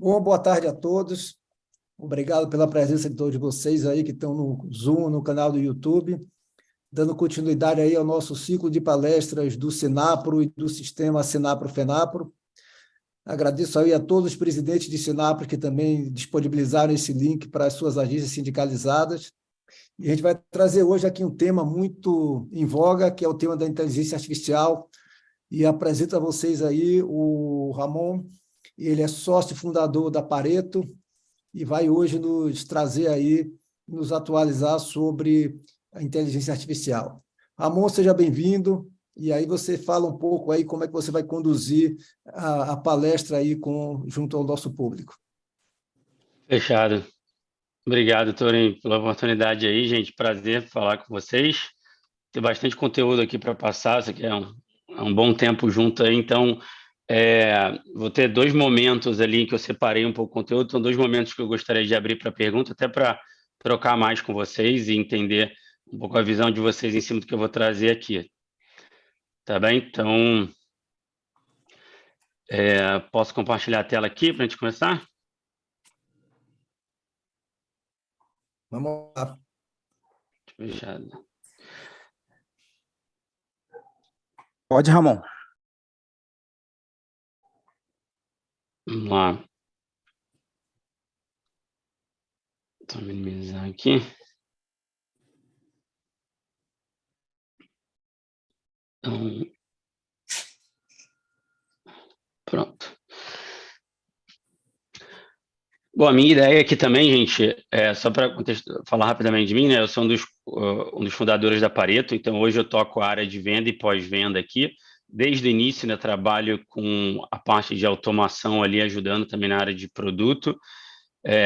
Bom, boa tarde a todos. Obrigado pela presença de todos vocês aí que estão no Zoom, no canal do YouTube, dando continuidade aí ao nosso ciclo de palestras do Sinapro e do sistema Sinapro-FENAPRO. Agradeço aí a todos os presidentes de Sinapro que também disponibilizaram esse link para as suas agências sindicalizadas. E a gente vai trazer hoje aqui um tema muito em voga, que é o tema da inteligência artificial, e apresento a vocês aí o Ramon. Ele é sócio fundador da Pareto e vai hoje nos trazer aí, nos atualizar sobre a inteligência artificial. Ramon, seja bem-vindo, e aí você fala um pouco aí como é que você vai conduzir a palestra aí junto ao nosso público. Fechado. Obrigado, Torinho, pela oportunidade aí, gente. Prazer falar com vocês. Tem bastante conteúdo aqui para passar, isso aqui é um bom tempo junto aí, então vou ter dois momentos ali que eu separei um pouco o conteúdo, são dois momentos que eu gostaria de abrir para pergunta, até para trocar mais com vocês e entender um pouco a visão de vocês em cima do que eu vou trazer aqui. Tá bem? Então, posso compartilhar a tela aqui para a gente começar? Vamos lá. Fechado. Pode, Ramon. Vamos lá. Vou minimizar aqui. Então, pronto. Bom, a minha ideia aqui também, gente, só para falar rapidamente de mim, né? Eu sou um dos fundadores da Pareto, então hoje eu toco a área de venda e pós-venda aqui. Desde o início, né, trabalho com a parte de automação ali, ajudando também na área de produto.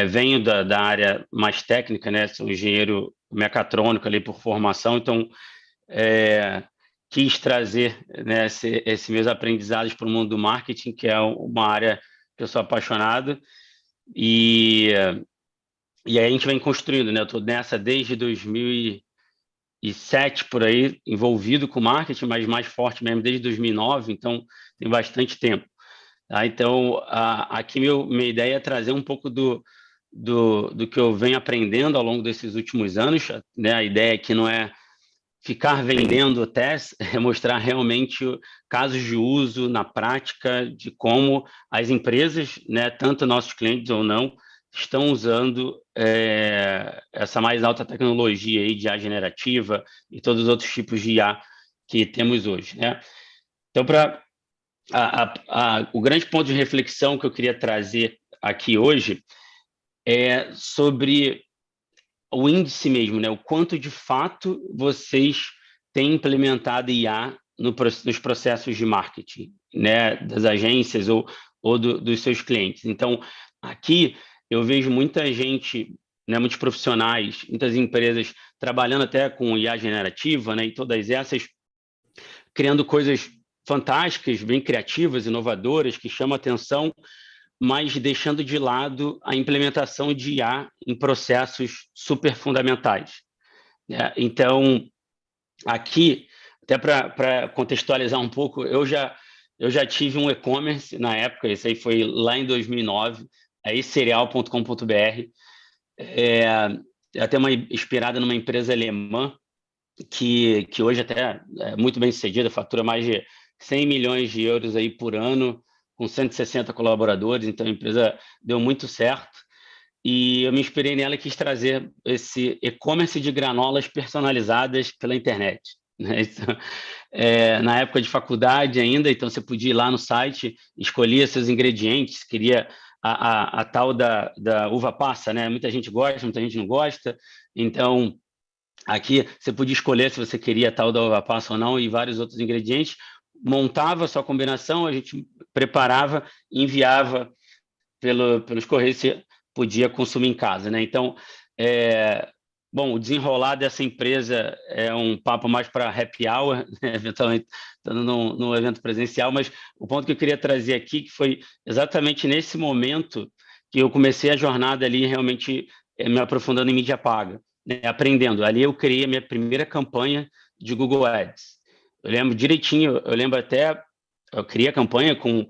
Venho da área mais técnica, né? Sou engenheiro mecatrônico ali por formação, então quis trazer, né, esses meus aprendizados para o mundo do marketing, que é uma área que eu sou apaixonado. E aí a gente vem construindo, né? Eu estou nessa desde 2007, por aí, envolvido com marketing, mas mais forte mesmo desde 2009, então tem bastante tempo. Tá? Então, aqui minha ideia é trazer um pouco do que eu venho aprendendo ao longo desses últimos anos, né? A ideia aqui não é ficar vendendo testes, é mostrar realmente casos de uso na prática de como as empresas, né, tanto nossos clientes ou não, estão usando essa mais alta tecnologia aí de IA generativa e todos os outros tipos de IA que temos hoje, né? Então, o grande ponto de reflexão que eu queria trazer aqui hoje é sobre o índice mesmo, né? O quanto de fato vocês têm implementado IA nos processos de marketing, né? Das agências ou dos seus clientes. Então, aqui eu vejo muita gente, né? Muitos profissionais, muitas empresas trabalhando até com IA generativa, né? E todas essas criando coisas fantásticas, bem criativas, inovadoras, que chamam atenção, mas deixando de lado a implementação de IA em processos super fundamentais. Então, aqui, até para contextualizar um pouco, eu já tive um e-commerce na época, isso aí foi lá em 2009, a ecereal.com.br, até inspirada numa empresa alemã, que hoje até é muito bem sucedida, fatura mais de 100 milhões de euros aí por ano, com 160 colaboradores, então a empresa deu muito certo. E eu me inspirei nela e quis trazer esse e-commerce de granolas personalizadas pela internet, né? Então, na época de faculdade ainda, então você podia ir lá no site, escolhia seus ingredientes, queria a tal da uva passa, né? Muita gente gosta, muita gente não gosta, então aqui você podia escolher se você queria tal da uva passa ou não e vários outros ingredientes, montava a sua combinação, a gente preparava e enviava pelos correios, você podia consumir em casa, né? Então, bom, o desenrolar dessa empresa é um papo mais para happy hour, né? Eventualmente estando num evento presencial, mas o ponto que eu queria trazer aqui que foi exatamente nesse momento que eu comecei a jornada ali realmente me aprofundando em mídia paga, né? Aprendendo. Ali eu criei a minha primeira campanha de Google Ads. Eu lembro direitinho, eu lembro até, eu criei a campanha com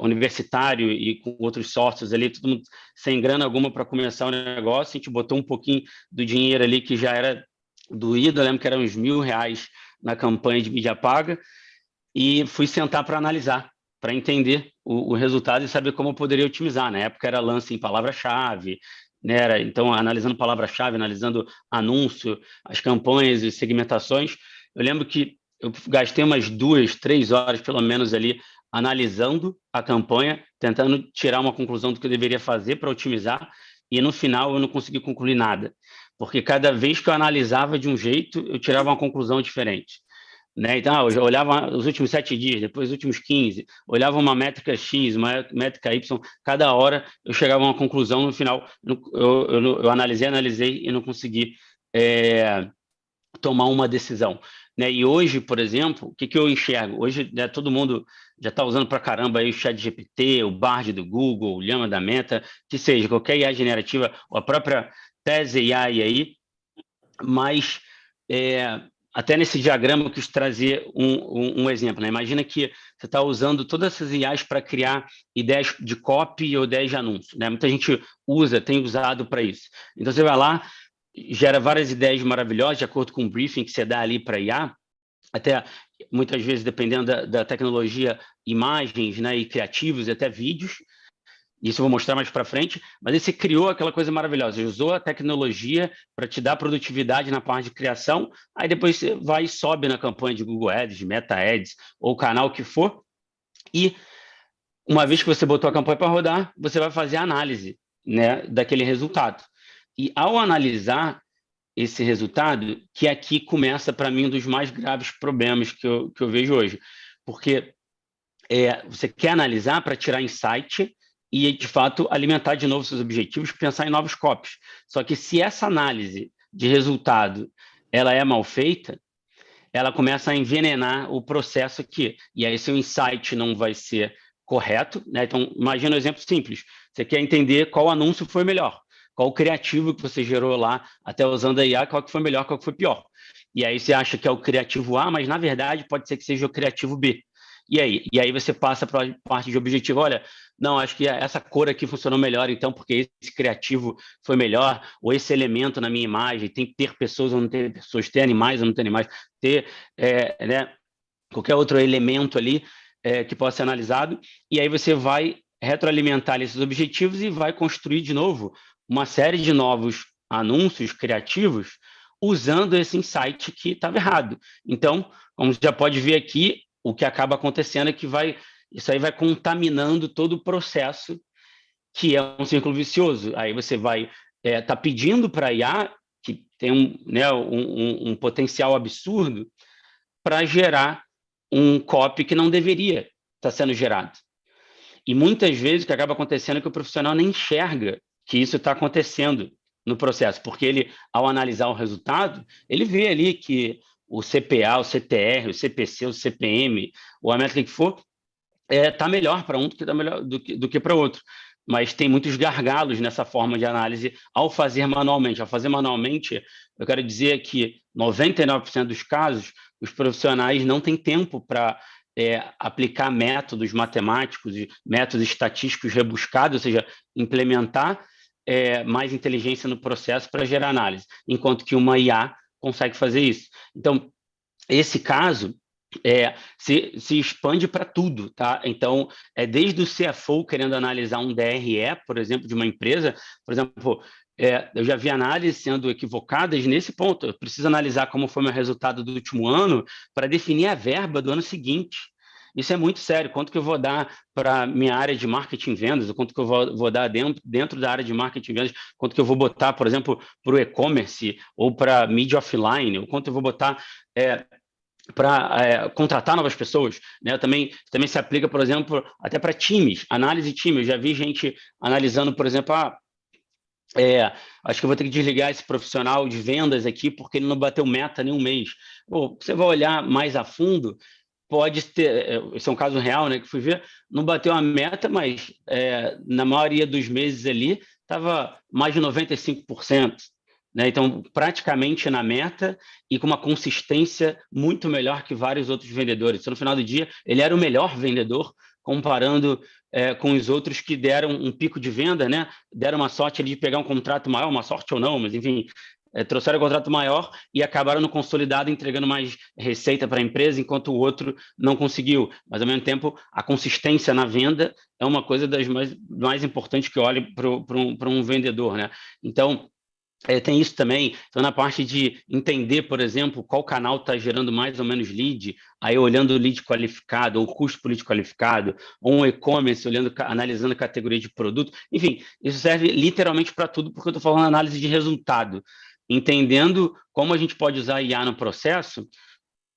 universitário e com outros sócios ali, todo mundo sem grana alguma para começar o negócio, a gente botou um pouquinho do dinheiro ali que já era doído, eu lembro que eram uns R$1.000 na campanha de mídia paga, e fui sentar para analisar, para entender o resultado e saber como eu poderia otimizar. Na época era lance em palavra-chave, né? Então, analisando palavra-chave, analisando anúncio, as campanhas e segmentações. Eu lembro que eu gastei umas 2, 3 horas, pelo menos, ali, analisando a campanha, tentando tirar uma conclusão do que eu deveria fazer para otimizar, e no final eu não consegui concluir nada, porque cada vez que eu analisava de um jeito, eu tirava uma conclusão diferente. Né? Então, eu olhava os últimos 7 dias, depois os últimos 15, olhava uma métrica X, uma métrica Y, cada hora eu chegava a uma conclusão, no final eu analisei e não consegui tomar uma decisão. Né? E hoje, por exemplo, o que eu enxergo? Hoje, né, todo mundo já está usando para caramba aí o ChatGPT, o Bard do Google, o Llama da Meta, que seja, qualquer IA generativa, ou a própria Tese AI aí, mas até nesse diagrama eu quis trazer um exemplo. Né? Imagina que você está usando todas essas IAs para criar ideias de copy ou ideias de anúncio. Né? Muita gente tem usado para isso. Então, você vai lá, gera várias ideias maravilhosas, de acordo com o briefing que você dá ali para IA, até muitas vezes, dependendo da tecnologia, imagens, né, e criativos, e até vídeos. Isso eu vou mostrar mais para frente, mas aí você criou aquela coisa maravilhosa, usou a tecnologia para te dar produtividade na parte de criação, aí depois você vai e sobe na campanha de Google Ads, de Meta Ads, ou canal que for, e uma vez que você botou a campanha para rodar, você vai fazer a análise, né, daquele resultado. E ao analisar esse resultado, que aqui começa, para mim, um dos mais graves problemas que eu vejo hoje, porque você quer analisar para tirar insight e, de fato, alimentar de novo seus objetivos, pensar em novos copies. Só que se essa análise de resultado ela é mal feita, ela começa a envenenar o processo aqui. E aí seu insight não vai ser correto. Né? Então, imagina um exemplo simples. Você quer entender qual anúncio foi melhor, qual o criativo que você gerou lá, até usando a IA, qual que foi melhor, qual que foi pior. E aí você acha que é o criativo A, mas, na verdade, pode ser que seja o criativo B. E aí você passa para a parte de objetivo. Olha, não, acho que essa cor aqui funcionou melhor, então, porque esse criativo foi melhor, ou esse elemento na minha imagem, tem que ter pessoas ou não ter pessoas, ter animais ou não ter animais, ter né, qualquer outro elemento ali que possa ser analisado, e aí você vai retroalimentar esses objetivos e vai construir de novo uma série de novos anúncios criativos usando esse insight que estava errado. Então, como você já pode ver aqui, o que acaba acontecendo é que isso aí vai contaminando todo o processo, que é um círculo vicioso. Aí você vai tá pedindo para a IA, que tem um potencial absurdo, para gerar um copy que não deveria estar sendo gerado. E muitas vezes o que acaba acontecendo é que o profissional nem enxerga que isso está acontecendo no processo, porque ele, ao analisar o resultado, ele vê ali que o CPA, o CTR, o CPC, o CPM, ou a métrica que for, está melhor para um do que para outro. Mas tem muitos gargalos nessa forma de análise ao fazer manualmente. Ao fazer manualmente, eu quero dizer que 99% dos casos, os profissionais não têm tempo para aplicar métodos matemáticos, métodos estatísticos rebuscados, ou seja, implementar mais inteligência no processo para gerar análise, enquanto que uma IA consegue fazer isso. Então, esse caso se expande para tudo, tá? Então, desde o CFO querendo analisar um DRE, por exemplo, de uma empresa, por exemplo, eu já vi análises sendo equivocadas nesse ponto. Eu preciso analisar como foi meu resultado do último ano para definir a verba do ano seguinte. Isso é muito sério. Quanto que eu vou dar para minha área de marketing e vendas? Quanto que eu vou dar dentro da área de marketing e vendas? Quanto que eu vou botar, por exemplo, para o e-commerce ou para mídia offline? Ou quanto eu vou botar para contratar novas pessoas, né? Também se aplica, por exemplo, até para times, análise de time. Eu já vi gente analisando, por exemplo, acho que eu vou ter que desligar esse profissional de vendas aqui porque ele não bateu meta em um mês. Você vai olhar mais a fundo, pode ter, esse é um caso real, né, que fui ver, não bateu a meta, mas na maioria dos meses ali estava mais de 95%. né? Então, praticamente na meta e com uma consistência muito melhor que vários outros vendedores. Então, no final do dia, ele era o melhor vendedor, comparando com os outros que deram um pico de venda, né? Deram uma sorte ali de pegar um contrato maior, uma sorte ou não, mas enfim, trouxeram um contrato maior e acabaram no consolidado entregando mais receita para a empresa, enquanto o outro não conseguiu. Mas, ao mesmo tempo, a consistência na venda é uma coisa das mais importantes que eu olho para um vendedor, né? Então, tem isso também. Então, na parte de entender, por exemplo, qual canal está gerando mais ou menos lead, aí olhando o lead qualificado, ou o custo por lead qualificado, ou um e-commerce, analisando a categoria de produto. Enfim, isso serve literalmente para tudo, porque eu estou falando análise de resultado. Entendendo como a gente pode usar IA no processo,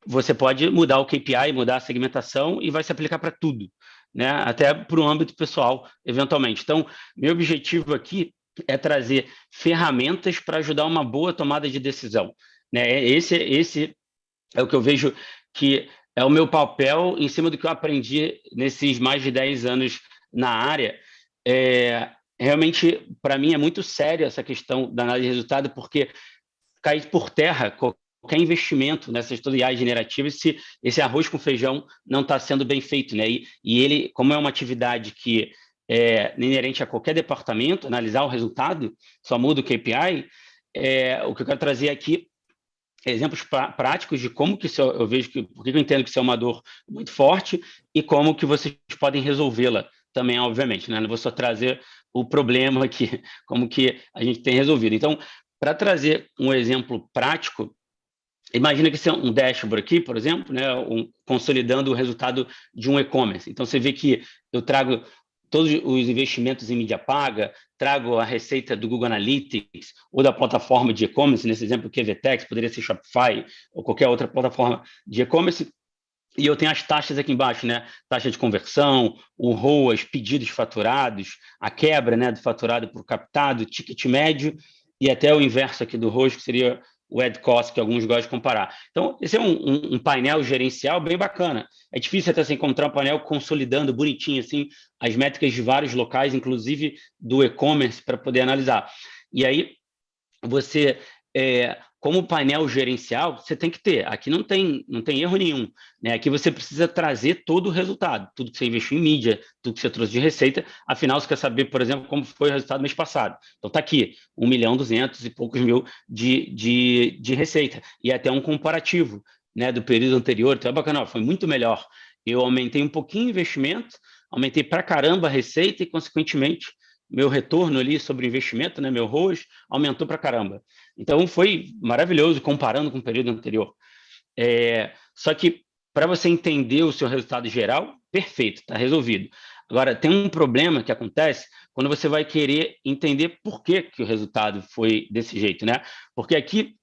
você pode mudar o KPI, mudar a segmentação e vai se aplicar para tudo, né? Até para o âmbito pessoal, eventualmente. Então, meu objetivo aqui é trazer ferramentas para ajudar uma boa tomada de decisão, né? Esse é o que eu vejo que é o meu papel em cima do que eu aprendi nesses mais de 10 anos na área. Realmente, para mim, é muito sério essa questão da análise de resultado, porque cai por terra qualquer investimento nessas tutoriais generativas se esse arroz com feijão não está sendo bem feito, né? E ele, como é uma atividade que é inerente a qualquer departamento, analisar o resultado, só muda o KPI, o que eu quero trazer aqui é exemplos práticos de como que eu vejo porque eu entendo que isso é uma dor muito forte e como que vocês podem resolvê-la também, obviamente, né? Não vou só trazer o problema aqui, como que a gente tem resolvido. Então, para trazer um exemplo prático, imagina que isso é um dashboard aqui, por exemplo, né, consolidando o resultado de um e-commerce. Então, você vê que eu trago todos os investimentos em mídia paga, trago a receita do Google Analytics ou da plataforma de e-commerce, nesse exemplo que é Vetex, poderia ser Shopify ou qualquer outra plataforma de e-commerce, e eu tenho as taxas aqui embaixo, né? Taxa de conversão, o ROAS, pedidos faturados, a quebra, né, do faturado por captado, ticket médio e até o inverso aqui do ROAS, que seria o ad cost, que alguns gostam de comparar. Então, esse é um painel gerencial bem bacana. É difícil até se encontrar um painel consolidando bonitinho assim as métricas de vários locais, inclusive do e-commerce, para poder analisar. E aí, você, como painel gerencial, você tem que ter. Aqui não tem erro nenhum, né? Aqui você precisa trazer todo o resultado, tudo que você investiu em mídia, tudo que você trouxe de receita. Afinal, você quer saber, por exemplo, como foi o resultado mês passado. Então, está aqui, 1.200.000 e poucos mil de receita. E até um comparativo, né, do período anterior. Então, é bacana, foi muito melhor. Eu aumentei um pouquinho o investimento, aumentei pra caramba a receita e, consequentemente, meu retorno ali sobre o investimento, né, meu ROAS, aumentou para caramba. Então, foi maravilhoso comparando com o período anterior. Só que, para você entender o seu resultado geral, perfeito, está resolvido. Agora, tem um problema que acontece quando você vai querer entender por que o resultado foi desse jeito, né? Porque aqui,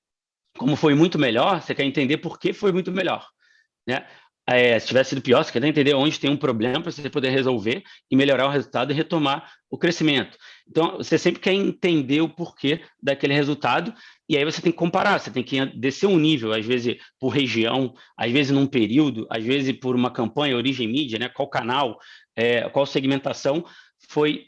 como foi muito melhor, você quer entender por que foi muito melhor, né? Se tivesse sido pior, você quer entender onde tem um problema para você poder resolver e melhorar o resultado e retomar o crescimento. Então, você sempre quer entender o porquê daquele resultado e aí você tem que comparar, você tem que descer um nível, às vezes por região, às vezes num período, às vezes por uma campanha, origem mídia, né? Qual canal, qual segmentação foi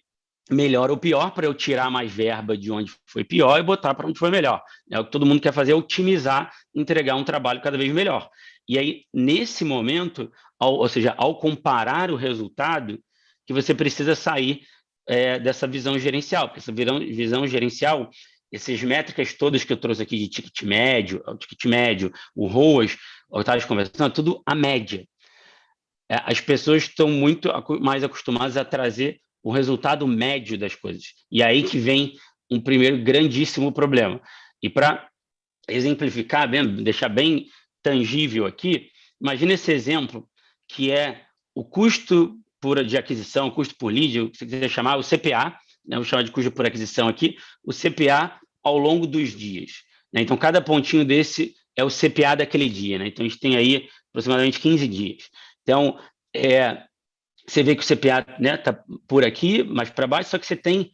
melhor ou pior, para eu tirar mais verba de onde foi pior e botar para onde foi melhor. O que todo mundo quer fazer é otimizar, entregar um trabalho cada vez melhor. E aí, nesse momento, ou seja, ao comparar o resultado, que você precisa sair dessa visão gerencial, porque essa visão gerencial, essas métricas todas que eu trouxe aqui de ticket médio, o ROAS, o taxa de conversão, é tudo a média. As pessoas estão muito mais acostumadas a trazer o resultado médio das coisas. E aí que vem um primeiro grandíssimo problema. E para exemplificar, deixar bem tangível aqui, imagina esse exemplo que é o custo de aquisição, o custo por lead, o que você quiser chamar, o CPA, né, vou chamar de custo por aquisição aqui, o CPA ao longo dos dias. Né? Então, cada pontinho desse é o CPA daquele dia. Né? Então, a gente tem aí aproximadamente 15 dias. Então, você vê que o CPA está por aqui, mais para baixo, só que você tem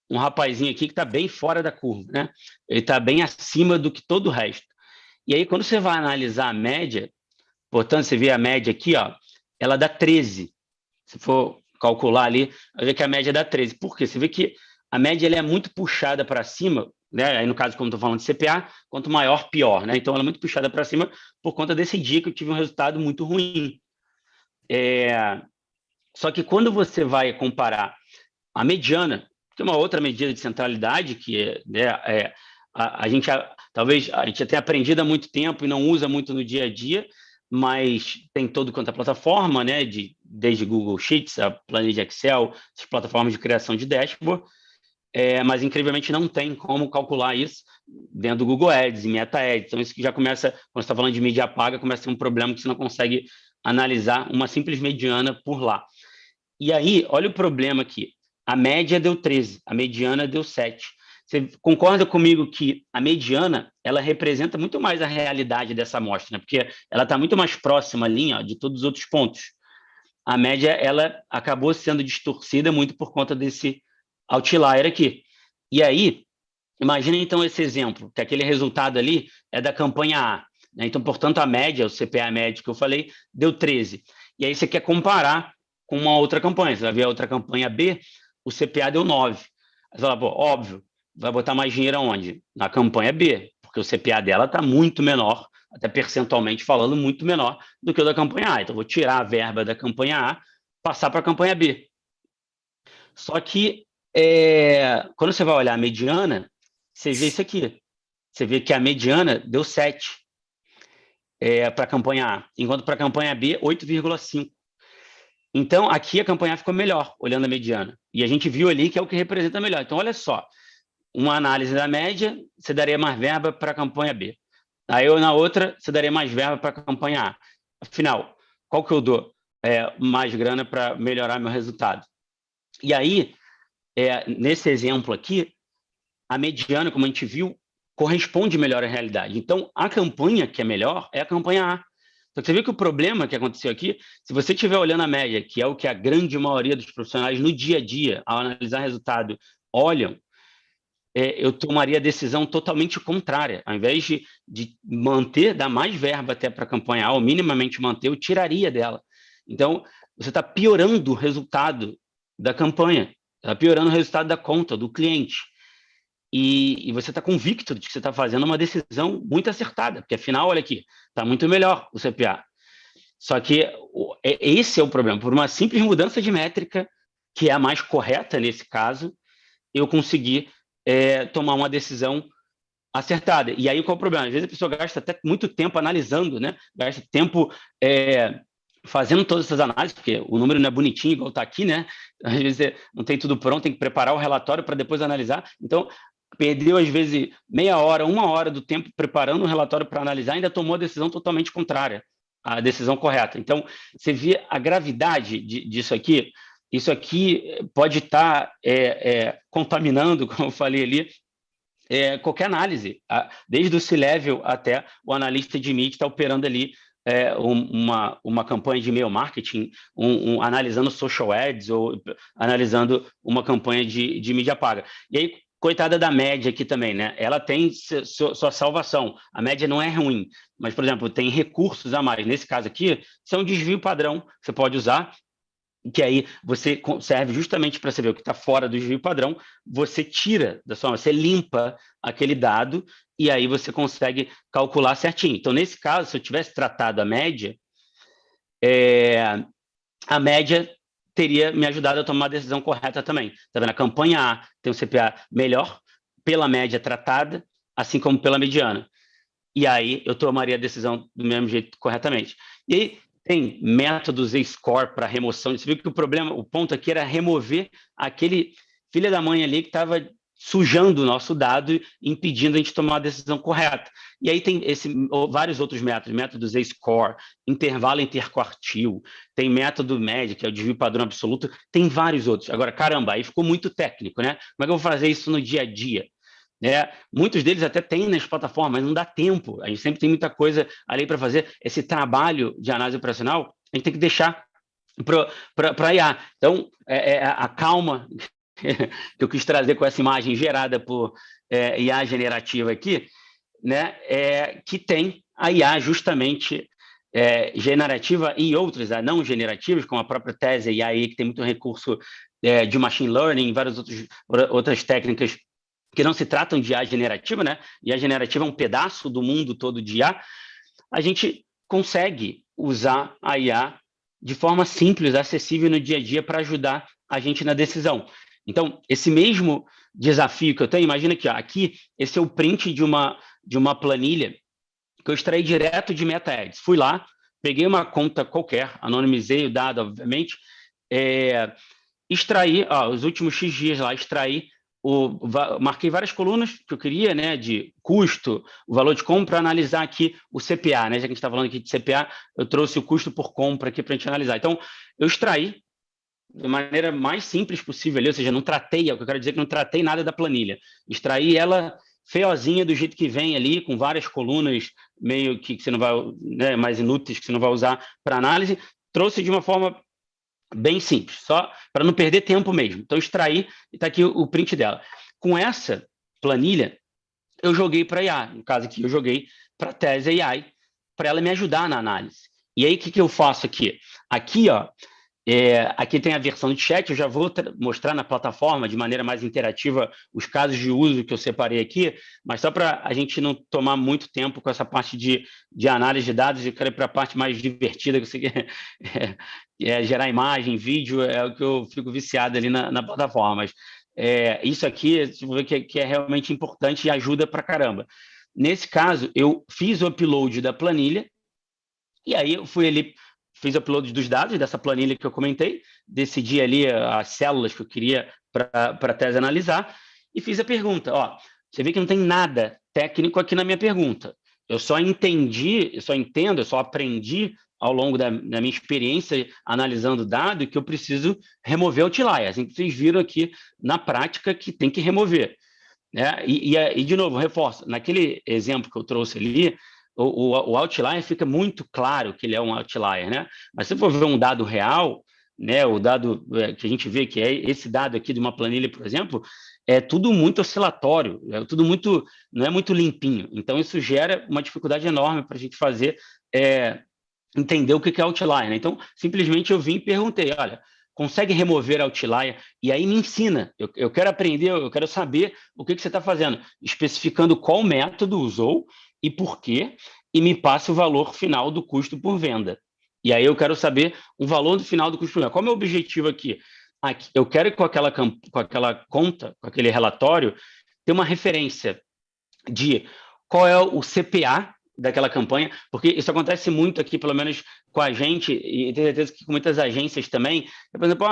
um rapazinho aqui que está bem fora da curva, né? Ele está bem acima do que todo o resto. E aí, quando você vai analisar a média, portanto, você vê a média aqui, ó, ela dá 13. Se for calcular ali, vai ver que a média dá 13. Por quê? Você vê que a média ela é muito puxada para cima, né? Aí no caso, como estou falando de CPA, quanto maior, pior, né? Então ela é muito puxada para cima por conta desse dia que eu tive um resultado muito ruim. Só que quando você vai comparar a mediana, que é uma outra medida de centralidade, que a gente talvez a gente tenha aprendido há muito tempo e não usa muito no dia a dia, mas tem todo quanto a plataforma, né? Desde Google Sheets, a planilha Excel, as plataformas de criação de dashboard, mas incrivelmente não tem como calcular isso dentro do Google Ads e Meta Ads. Então isso que já começa, quando você está falando de mídia paga, começa a ser um problema que você não consegue analisar uma simples mediana por lá. E aí, olha o problema aqui. A média deu 13, a mediana deu 7. Você concorda comigo que a mediana ela representa muito mais a realidade dessa amostra, né? Porque ela está muito mais próxima ali, ó, de todos os outros pontos. A média ela acabou sendo distorcida muito por conta desse outlier aqui. E aí, imagina então esse exemplo, que aquele resultado ali é da campanha A, né? Então, portanto, a média, o CPA médio que eu falei, deu 13. E aí você quer comparar com uma outra campanha. Você vai ver a outra campanha B, o CPA deu 9. Aí você fala, pô, óbvio, vai botar mais dinheiro aonde? Na campanha B, porque o CPA dela está muito menor, até percentualmente falando, muito menor do que o da campanha A. Então, vou tirar a verba da campanha A, passar para a campanha B. Só que, quando você vai olhar a mediana, você vê isso aqui. Você vê que a mediana deu 7 para a campanha A, enquanto para a campanha B, 8,5. Então, aqui a campanha A ficou melhor, olhando a mediana. E a gente viu ali que é o que representa melhor. Então, olha só, uma análise da média, você daria mais verba para a campanha B. Aí, na outra, você daria mais verba para a campanha A. Afinal, qual que eu dou mais grana para melhorar meu resultado? E aí, nesse exemplo aqui, a mediana, como a gente viu, corresponde melhor à realidade. Então, a campanha que é melhor é a campanha A. Então, você vê que o problema que aconteceu aqui, se você estiver olhando a média, que é o que a grande maioria dos profissionais no dia a dia, ao analisar resultado, olham, eu tomaria a decisão totalmente contrária. Ao invés de manter, dar mais verba até para a campanha A, ou minimamente manter, eu tiraria dela. Então, você está piorando o resultado da campanha, está piorando o resultado da conta, do cliente. E você está convicto de que você está fazendo uma decisão muito acertada, porque afinal, olha aqui, está muito melhor o CPA. Só que esse é o problema. Por uma simples mudança de métrica, que é a mais correta nesse caso, eu consegui tomar uma decisão acertada. E aí qual é o problema? Às vezes a pessoa gasta até muito tempo analisando, né? Gasta tempo fazendo todas essas análises, porque o número não é bonitinho igual está aqui, né? Às vezes não tem tudo pronto, tem que preparar o relatório para depois analisar. Então, perdeu, às vezes, meia hora, 1 hora do tempo preparando o relatório para analisar, ainda tomou a decisão totalmente contrária à decisão correta. Então, você vê a gravidade disso aqui. Isso aqui pode estar contaminando, como eu falei ali, qualquer análise, desde o C-Level até o analista de mídia que está operando ali uma campanha de e-mail marketing, analisando social ads ou analisando uma campanha de mídia paga. E aí, coitada da média aqui também, né? Ela tem sua salvação. A média não é ruim, mas, por exemplo, tem recursos a mais. Nesse caso aqui, isso é um desvio padrão que você pode usar, que aí você serve justamente para você ver o que está fora do desvio padrão, você tira da sua, você limpa aquele dado e aí você consegue calcular certinho. Então, nesse caso, se eu tivesse tratado a média teria me ajudado a tomar a decisão correta também. Tá vendo? A campanha A tem um CPA melhor pela média tratada, assim como pela mediana. E aí eu tomaria a decisão do mesmo jeito corretamente. E aí tem métodos e score para remoção. Você viu que o ponto aqui era remover aquele filho da mãe ali que estava sujando o nosso dado e impedindo a gente tomar a decisão correta. E aí tem vários outros métodos Z-score, intervalo interquartil, tem método médio, que é o desvio padrão absoluto, tem vários outros. Agora, caramba, aí ficou muito técnico, né? Como é que eu vou fazer isso no dia a dia? Muitos deles até tem nas plataformas, mas não dá tempo. A gente sempre tem muita coisa ali para fazer. Esse trabalho de análise operacional, a gente tem que deixar para a IA. Então, a calma que eu quis trazer com essa imagem gerada por IA generativa aqui, né, que tem a IA justamente generativa e outras não generativas, como a própria tese IA aí, que tem muito recurso de machine learning, várias outras técnicas que não se tratam de IA generativa, né? IA generativa é um pedaço do mundo todo de IA. A gente consegue usar a IA de forma simples, acessível no dia a dia para ajudar a gente na decisão. Então, esse mesmo desafio que eu tenho, imagina que aqui, esse é o print de uma planilha que eu extraí direto de MetaEds. Fui lá, peguei uma conta qualquer, anonimizei o dado, obviamente, extraí, os últimos X dias lá, marquei várias colunas que eu queria, né, de custo, o valor de compra, para analisar aqui o CPA, né, já que a gente está falando aqui de CPA, eu trouxe o custo por compra aqui para a gente analisar. Então, eu extraí de maneira mais simples possível ali, ou seja, não tratei, é o que eu quero dizer, que não tratei nada da planilha. Extraí ela feiozinha do jeito que vem ali, com várias colunas meio que você não vai, né, mais inúteis, que você não vai usar para análise, trouxe de uma forma bem simples, só para não perder tempo mesmo. Então, extraí e está aqui o print dela. Com essa planilha, eu joguei para a IA. No caso aqui, eu joguei para a Tese AI, para ela me ajudar na análise. E aí, o que eu faço aqui? Aqui, aqui tem a versão de chat, eu já vou mostrar na plataforma de maneira mais interativa os casos de uso que eu separei aqui, mas só para a gente não tomar muito tempo com essa parte de análise de dados, eu quero ir para a parte mais divertida, que você quer gerar imagem, vídeo, é o que eu fico viciado ali na plataforma. Mas isso aqui, você vai ver que é realmente importante e ajuda para caramba. Nesse caso, eu fiz o upload da planilha, e aí eu fui ali, fiz o upload dos dados dessa planilha que eu comentei, decidi ali as células que eu queria para a tese analisar e fiz a pergunta. Você vê que não tem nada técnico aqui na minha pergunta. Eu só aprendi ao longo da minha experiência analisando dado que eu preciso remover outliers. Assim que vocês viram aqui na prática que tem que remover. Né? E de novo, reforço, naquele exemplo que eu trouxe ali, o outlier fica muito claro que ele é um outlier, né? Mas se for ver um dado real, né, o dado que a gente vê que é esse dado aqui de uma planilha, por exemplo, é tudo muito oscilatório, não é muito limpinho. Então, isso gera uma dificuldade enorme para a gente fazer, entender o que é outlier, né? Então, simplesmente eu vim e perguntei, olha, consegue remover outlier? E aí me ensina. Eu quero aprender, eu quero saber o que você está fazendo, especificando qual método usou e por quê, e me passe o valor final do custo por venda. E aí eu quero saber o valor do final do custo por venda. Qual é o meu objetivo aqui? Eu quero com aquela conta, com aquele relatório, ter uma referência de qual é o CPA daquela campanha, porque isso acontece muito aqui, pelo menos com a gente, e tenho certeza que com muitas agências também. Por exemplo,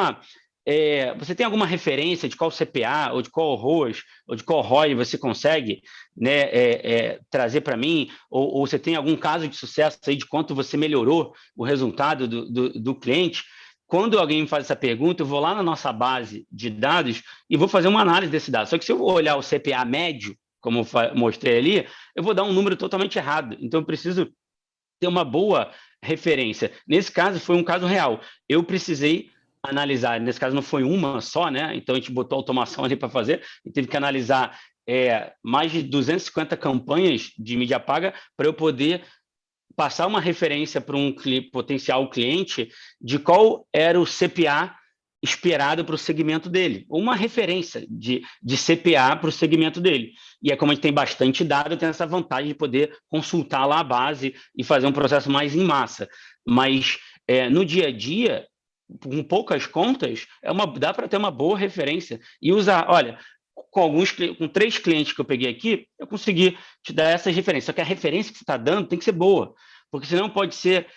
você tem alguma referência de qual CPA, ou de qual ROAS, ou de qual ROI você consegue, né, trazer para mim? Ou você tem algum caso de sucesso aí de quanto você melhorou o resultado do cliente? Quando alguém me faz essa pergunta, eu vou lá na nossa base de dados e vou fazer uma análise desse dado. Só que se eu vou olhar o CPA médio, como eu mostrei ali, eu vou dar um número totalmente errado. Então, eu preciso ter uma boa referência. Nesse caso, foi um caso real. Eu precisei analisar, nesse caso não foi uma só, né? Então, a gente botou automação ali para fazer e teve que analisar mais de 250 campanhas de mídia paga para eu poder passar uma referência para um potencial cliente de qual era o CPA esperado para o segmento dele, uma referência de CPA para o segmento dele. E como a gente tem bastante dado, tem essa vantagem de poder consultar lá a base e fazer um processo mais em massa. Mas no dia a dia, com poucas contas, dá para ter uma boa referência e usar, olha, com 3 clientes que eu peguei aqui, eu consegui te dar essas referências. Só que a referência que você está dando tem que ser boa, porque senão pode ser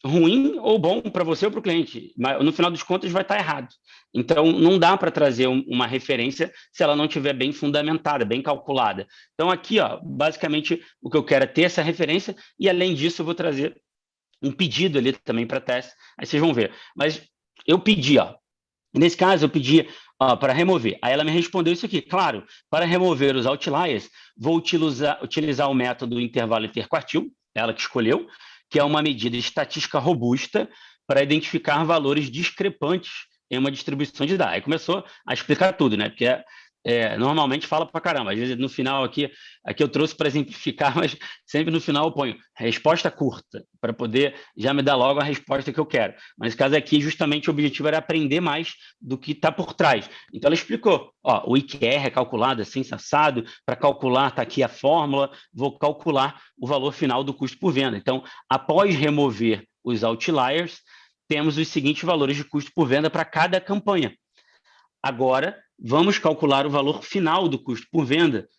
ruim ou bom para você ou para o cliente, mas no final dos contas vai estar errado. Então, não dá para trazer uma referência se ela não estiver bem fundamentada, bem calculada. Então, aqui, basicamente, o que eu quero é ter essa referência e, além disso, eu vou trazer um pedido ali também para teste, aí vocês vão ver. Mas eu pedi, nesse caso, eu pedi para remover. Aí ela me respondeu isso aqui. Claro, para remover os outliers, vou utilizar o método intervalo interquartil, ela que escolheu, que é uma medida estatística robusta para identificar valores discrepantes em uma distribuição de dados. Aí começou a explicar tudo, né? Porque normalmente fala para caramba. Às vezes no final aqui eu trouxe para exemplificar, mas sempre no final eu ponho resposta curta, para poder já me dar logo a resposta que eu quero. Mas nesse caso aqui, justamente o objetivo era aprender mais do que está por trás. Então ela explicou, o IQR é calculado assim, assado, para calcular está aqui a fórmula, vou calcular o valor final do custo por venda. Então, após remover os outliers, temos os seguintes valores de custo por venda para cada campanha. Agora, vamos calcular o valor final do custo por venda.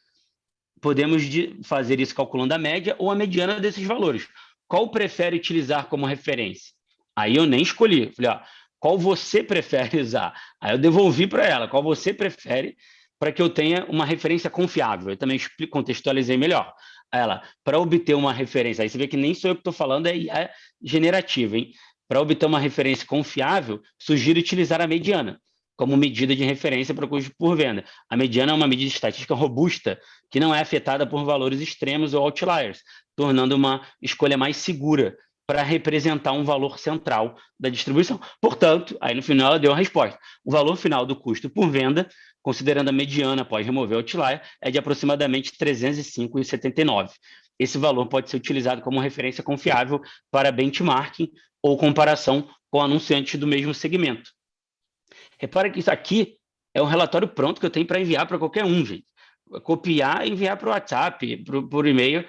Podemos fazer isso calculando a média ou a mediana desses valores. Qual prefere utilizar como referência? Aí eu nem escolhi. Falei, qual você prefere usar? Aí eu devolvi para ela, qual você prefere, para que eu tenha uma referência confiável. Eu também contextualizei melhor. Ela, para obter uma referência, aí você vê que nem sou eu que estou falando, é generativo, hein? Para obter uma referência confiável, sugiro utilizar a mediana como medida de referência para o custo por venda. A mediana é uma medida estatística robusta, que não é afetada por valores extremos ou outliers, tornando uma escolha mais segura para representar um valor central da distribuição. Portanto, aí no final ela deu a resposta. O valor final do custo por venda, considerando a mediana após remover o outlier, é de aproximadamente 305,79. Esse valor pode ser utilizado como referência confiável para benchmarking ou comparação com anunciantes do mesmo segmento. Repara que isso aqui é um relatório pronto que eu tenho para enviar para qualquer um, gente. Copiar e enviar para o WhatsApp, por e-mail,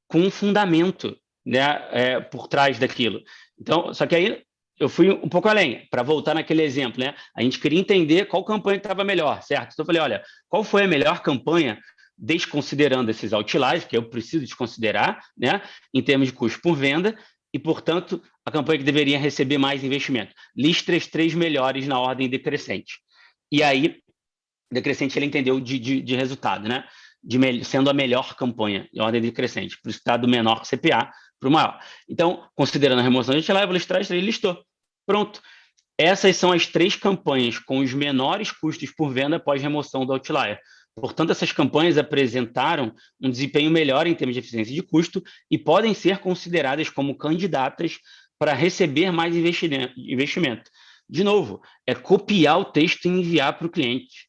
com um fundamento, né, por trás daquilo. Então, só que aí eu fui um pouco além, para voltar naquele exemplo, né? A gente queria entender qual campanha estava melhor, certo? Então eu falei, olha, qual foi a melhor campanha, desconsiderando esses outliers, que eu preciso desconsiderar, né, em termos de custo por venda, e, portanto, a campanha que deveria receber mais investimento. Liste as 3 melhores na ordem decrescente. E aí, decrescente ele entendeu de resultado, né? Sendo a melhor campanha em ordem decrescente, por isso está do menor CPA para o maior. Então, considerando a remoção, a gente lá, eu vou listar as 3 e listou. Pronto. Essas são as 3 campanhas com os menores custos por venda após remoção do outlier. Portanto, essas campanhas apresentaram um desempenho melhor em termos de eficiência de custo e podem ser consideradas como candidatas para receber mais investimento. De novo, é copiar o texto e enviar para o cliente,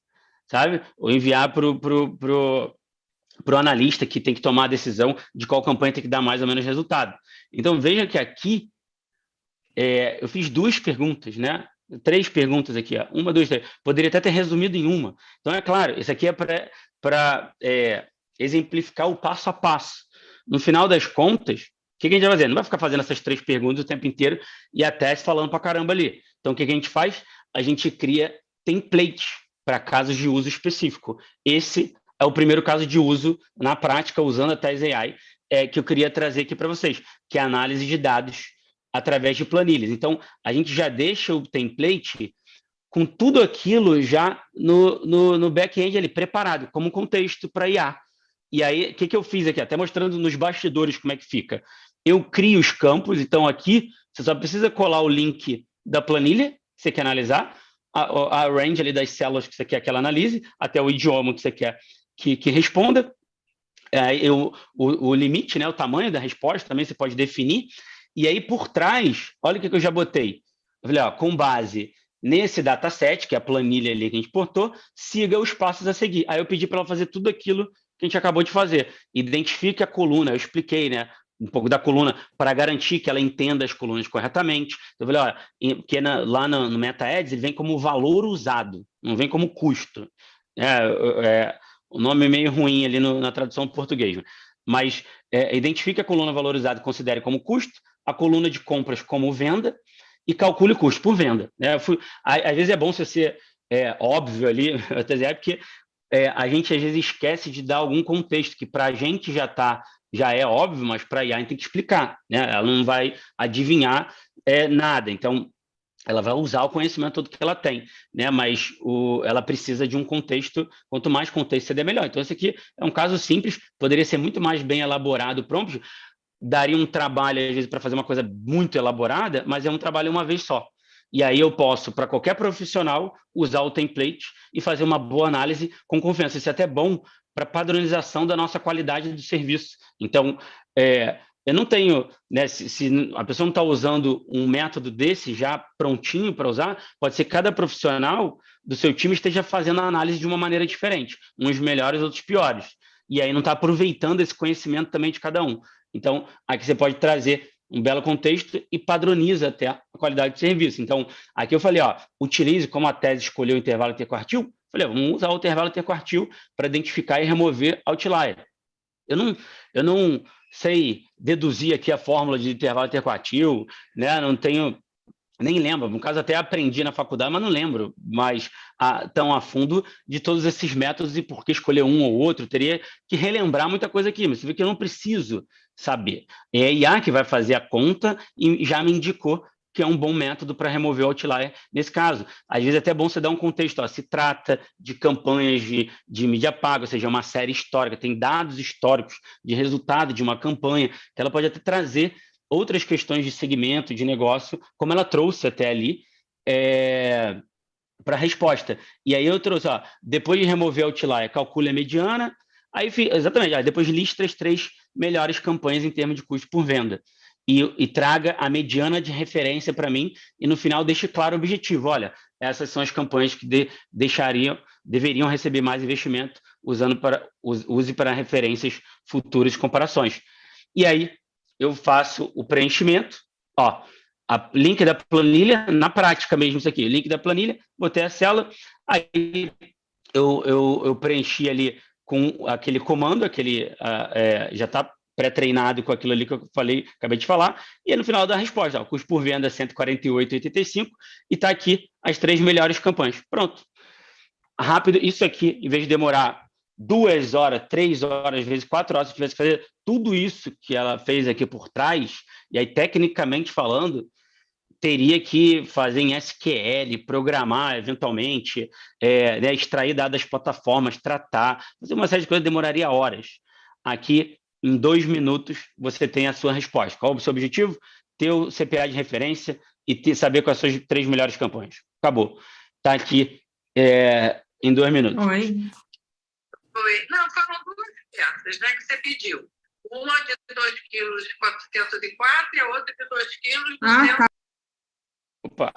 sabe? Ou enviar para o analista que tem que tomar a decisão de qual campanha tem que dar mais ou menos resultado. Então, veja que aqui eu fiz 2 perguntas, né? 3 perguntas aqui, 1, 2, 3. Poderia até ter resumido em uma. Então, é claro, isso aqui é para exemplificar o passo a passo. No final das contas, o que a gente vai fazer? Não vai ficar fazendo essas 3 perguntas o tempo inteiro e até se falando para caramba ali. Então, o que a gente faz? A gente cria templates para casos de uso específico. Esse é o primeiro caso de uso na prática, usando a Tez AI, que eu queria trazer aqui para vocês, que é a análise de dados através de planilhas. Então, a gente já deixa o template com tudo aquilo já no back-end ali, preparado, como contexto para IA. E aí, o que eu fiz aqui? Até mostrando nos bastidores como é que fica. Eu crio os campos, então aqui você só precisa colar o link da planilha que você quer analisar, a range ali das células que você quer que ela analise, até o idioma que você quer que responda, o limite, né, o tamanho da resposta também você pode definir. E aí, por trás, olha o que eu já botei. Eu falei, com base nesse dataset, que é a planilha ali que a gente portou, siga os passos a seguir. Aí eu pedi para ela fazer tudo aquilo que a gente acabou de fazer. Identifique a coluna, eu expliquei, né, um pouco da coluna, para garantir que ela entenda as colunas corretamente. Então, eu falei, porque lá no MetaAds, ele vem como valor usado, não vem como custo. O nome é meio ruim ali na tradução do português, né? Mas identifique a coluna valorizada e considere como custo, a coluna de compras como venda e calcule o custo por venda. Às vezes é bom se ser óbvio ali, porque a gente às vezes esquece de dar algum contexto que para a gente já é óbvio, mas para a IA a gente tem que explicar, né? Ela não vai adivinhar nada. Então, ela vai usar o conhecimento todo que ela tem, né? Mas ela precisa de um contexto, quanto mais contexto você der, melhor. Então, esse aqui é um caso simples, poderia ser muito mais bem elaborado, prompt, daria um trabalho, às vezes, para fazer uma coisa muito elaborada, mas é um trabalho uma vez só. E aí eu posso, para qualquer profissional, usar o template e fazer uma boa análise com confiança. Isso é até bom para padronização da nossa qualidade do serviço. Então, eu não tenho, né, se a pessoa não está usando um método desse já prontinho para usar, pode ser que cada profissional do seu time esteja fazendo a análise de uma maneira diferente, uns melhores, outros piores. E aí não está aproveitando esse conhecimento também de cada um. Então, aqui você pode trazer um belo contexto e padroniza até a qualidade do serviço. Então, aqui eu falei, ó, utilize, como a tese escolheu o intervalo interquartil, falei, vamos usar o intervalo interquartil para identificar e remover outlier. Eu não sei deduzir aqui a fórmula de intervalo interquartil, né? Não tenho, nem lembro, no caso até aprendi na faculdade, mas não lembro mais tão a fundo de todos esses métodos e por que escolher um ou outro, teria que relembrar muita coisa aqui, mas você vê que eu não preciso saber. É a IA que vai fazer a conta e já me indicou que é um bom método para remover o outlier nesse caso. Às vezes é até bom você dar um contexto, ó, se trata de campanhas de mídia paga, ou seja, uma série histórica, tem dados históricos de resultado de uma campanha, que ela pode até trazer outras questões de segmento, de negócio, como ela trouxe até ali, para a resposta. E aí eu trouxe, ó, depois de remover o outlier, calcule a mediana, aí exatamente, aí depois lista as 3 melhores campanhas em termos de custo por venda. E traga a mediana de referência para mim, e no final deixe claro o objetivo. Olha, essas são as campanhas que deveriam receber mais investimento, use para referências futuras de comparações. E aí eu faço o preenchimento, ó, link da planilha, na prática mesmo isso aqui, link da planilha, botei a célula, aí eu preenchi ali com aquele comando, já está pré-treinado com aquilo ali que eu falei, acabei de falar, e aí no final da resposta, ó, custo por venda 148,85, e está aqui as 3 melhores campanhas. Pronto. Rápido, isso aqui, em vez de demorar 2 horas, 3 horas, às vezes 4 horas, se tivesse que fazer tudo isso que ela fez aqui por trás, e aí tecnicamente falando, teria que fazer em SQL, programar eventualmente, né, extrair dados das plataformas, tratar, fazer uma série de coisas, demoraria horas. Aqui, em 2 minutos, você tem a sua resposta. Qual é o seu objetivo? Ter o CPA de referência e saber quais são as 3 melhores campanhas. Acabou. Está aqui em 2 minutos. Oi. Não, foram 2 peças, né, que você pediu. Uma de 2,404 kg e a outra de 2 kg. Tá. Opa,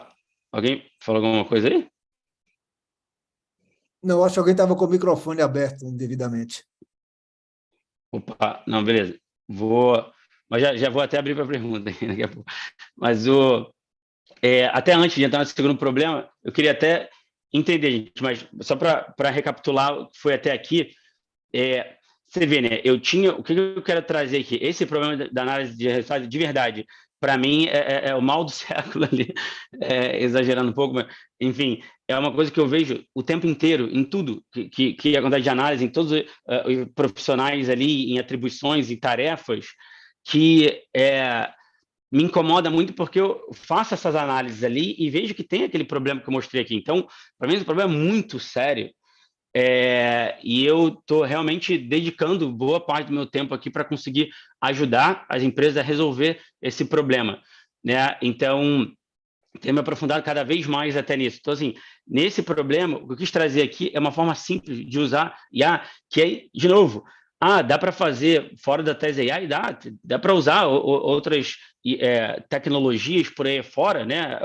alguém falou alguma coisa aí? Não, acho que alguém estava com o microfone aberto indevidamente. Opa, não, beleza. Mas já vou até abrir para a pergunta daqui a pouco. Mas até antes de entrar no segundo problema, eu queria até entender, gente, mas só para recapitular o que foi até aqui, você vê, né? O que eu quero trazer aqui? Esse problema da análise de resultados, de verdade, para mim é o mal do século ali, exagerando um pouco, mas, enfim, é uma coisa que eu vejo o tempo inteiro, em tudo que acontece de análise, em todos os profissionais ali, em atribuições, em tarefas, que me incomoda muito porque eu faço essas análises ali e vejo que tem aquele problema que eu mostrei aqui. Então, para mim, esse problema é muito sério. E eu estou realmente dedicando boa parte do meu tempo aqui para conseguir ajudar as empresas a resolver esse problema, né? Então, tenho me aprofundado cada vez mais até nisso. Então, assim, nesse problema, o que eu quis trazer aqui é uma forma simples de usar IA, que é, de novo, dá para fazer fora da tese AI? Dá para usar outras tecnologias por aí fora, né?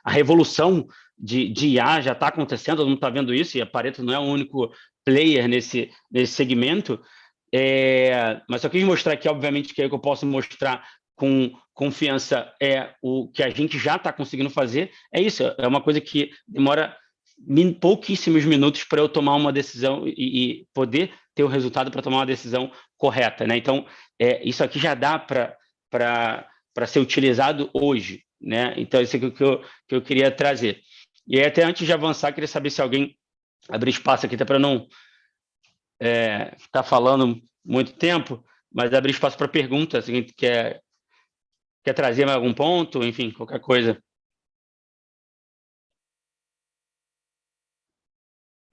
A revolução de IA já está acontecendo, todo mundo está vendo isso, e a Pareto não é o único player nesse segmento, mas só quis mostrar aqui, obviamente, que é o que eu posso mostrar com confiança o que a gente já está conseguindo fazer, é isso, é uma coisa que demora pouquíssimos minutos para eu tomar uma decisão e poder ter o resultado para tomar uma decisão correta, né? Então, isso aqui já dá para ser utilizado hoje, né? Então, isso é o que eu queria trazer. E aí, até antes de avançar, queria saber se alguém abrir espaço aqui, até para não ficar falando muito tempo, mas abrir espaço para perguntas, se alguém quer trazer mais algum ponto, enfim, qualquer coisa.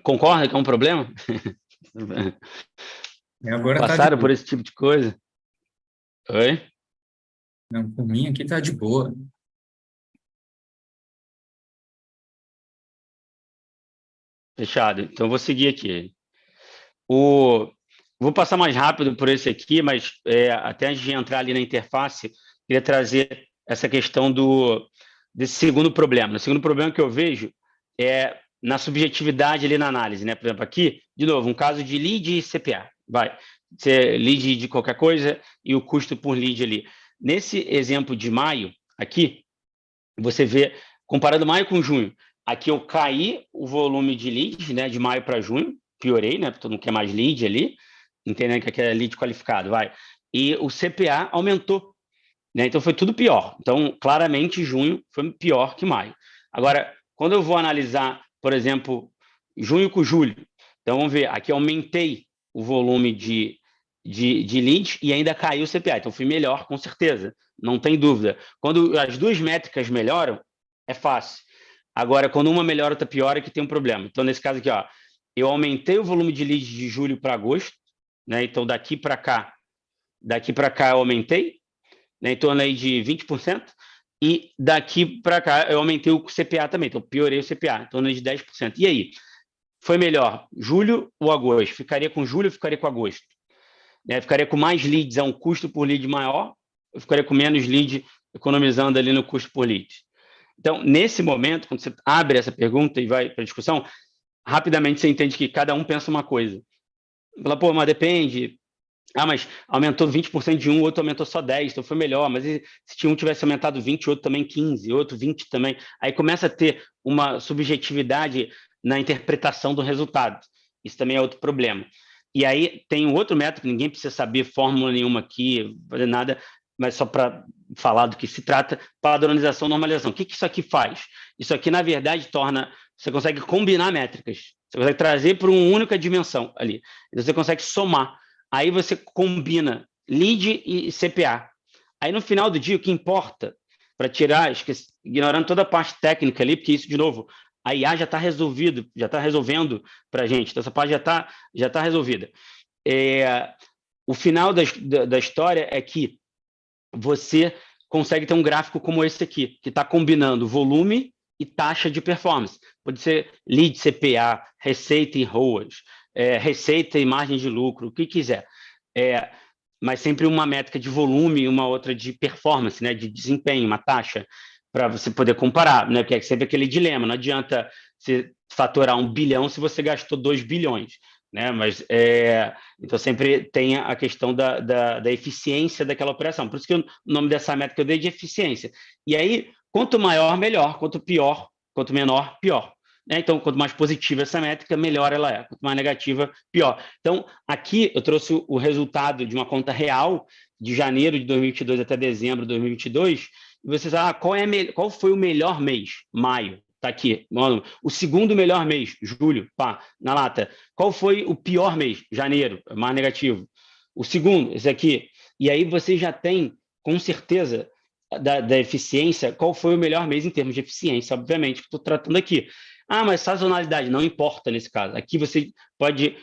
Concorda que é um problema? Agora Passaram tá por esse tipo de coisa? Oi? Não, por mim aqui tá de boa. Fechado. Então, eu vou seguir aqui. Vou passar mais rápido por esse aqui, mas até antes de entrar ali na interface, queria trazer essa questão desse segundo problema. O segundo problema que eu vejo é na subjetividade ali na análise, né? Por exemplo, aqui, de novo, um caso de lead e CPA. Vai ser lead de qualquer coisa e o custo por lead ali. Nesse exemplo de maio, aqui, você vê, comparando maio com junho, aqui eu caí o volume de leads, né? De maio para junho, piorei, né? Porque todo mundo quer mais lead ali, entendendo que aqui é lead qualificado, vai. E o CPA aumentou, né? Então foi tudo pior. Então, claramente, junho foi pior que maio. Agora, quando eu vou analisar, por exemplo, junho com julho, então vamos ver, aqui eu aumentei o volume de leads e ainda caiu o CPA. Então, fui melhor, com certeza, não tem dúvida. Quando as duas métricas melhoram, é fácil. Agora, quando uma melhora, outra piora, que tem um problema. Então, nesse caso aqui, ó, eu aumentei o volume de leads de julho para agosto, né? Então, daqui para cá eu aumentei, né? Em torno aí de 20%, e daqui para cá eu aumentei o CPA também, então piorei o CPA, em torno de 10%. E aí? Foi melhor julho ou agosto? Ficaria com julho ou ficaria com agosto? Né? Ficaria com mais leads a um custo por lead maior, ou ficaria com menos lead, economizando ali no custo por lead? Então, nesse momento, quando você abre essa pergunta e vai para a discussão, rapidamente você entende que cada um pensa uma coisa. Fala, pô, mas depende. Ah, mas aumentou 20% de um, outro aumentou só 10%, então foi melhor. Mas se um tivesse aumentado 20%, outro também 15%, outro 20% também. Aí começa a ter uma subjetividade na interpretação do resultado. Isso também é outro problema. E aí tem um outro método, ninguém precisa saber fórmula nenhuma aqui, fazer nada, mas só para falar do que se trata, padronização, normalização. O que isso aqui faz? Isso aqui, na verdade, torna... Você consegue combinar métricas. Você consegue trazer para uma única dimensão ali. Então, você consegue somar. Aí você combina lead e CPA. Aí, no final do dia, o que importa, para tirar, ignorando toda a parte técnica ali, porque isso, de novo, a IA já está resolvido, já está resolvendo para a gente. Então, essa parte já tá resolvida. O final da história é que você consegue ter um gráfico como esse aqui, que está combinando volume e taxa de performance. Pode ser lead, CPA, receita e ROAS, receita e margem de lucro, o que quiser. Mas sempre uma métrica de volume e uma outra de performance, né, de desempenho, uma taxa, para você poder comparar, né, porque é sempre aquele dilema, não adianta você faturar 1 bilhão se você gastou 2 bilhões. Né? Mas, então, sempre tem a questão da eficiência daquela operação. Por isso que o nome dessa métrica eu dei de eficiência. E aí, quanto maior, melhor. Quanto menor, pior. Né? Então, quanto mais positiva essa métrica, melhor ela é. Quanto mais negativa, pior. Então, aqui eu trouxe o resultado de uma conta real de janeiro de 2022 até dezembro de 2022. E vocês qual foi o melhor mês? Maio. Está aqui, mano. O segundo melhor mês, julho, pá, na lata. Qual foi o pior mês? Janeiro, mais negativo. O segundo, esse aqui. E aí você já tem, com certeza, da eficiência, qual foi o melhor mês em termos de eficiência, obviamente, que estou tratando aqui. Ah, mas sazonalidade, não importa nesse caso. Aqui você pode,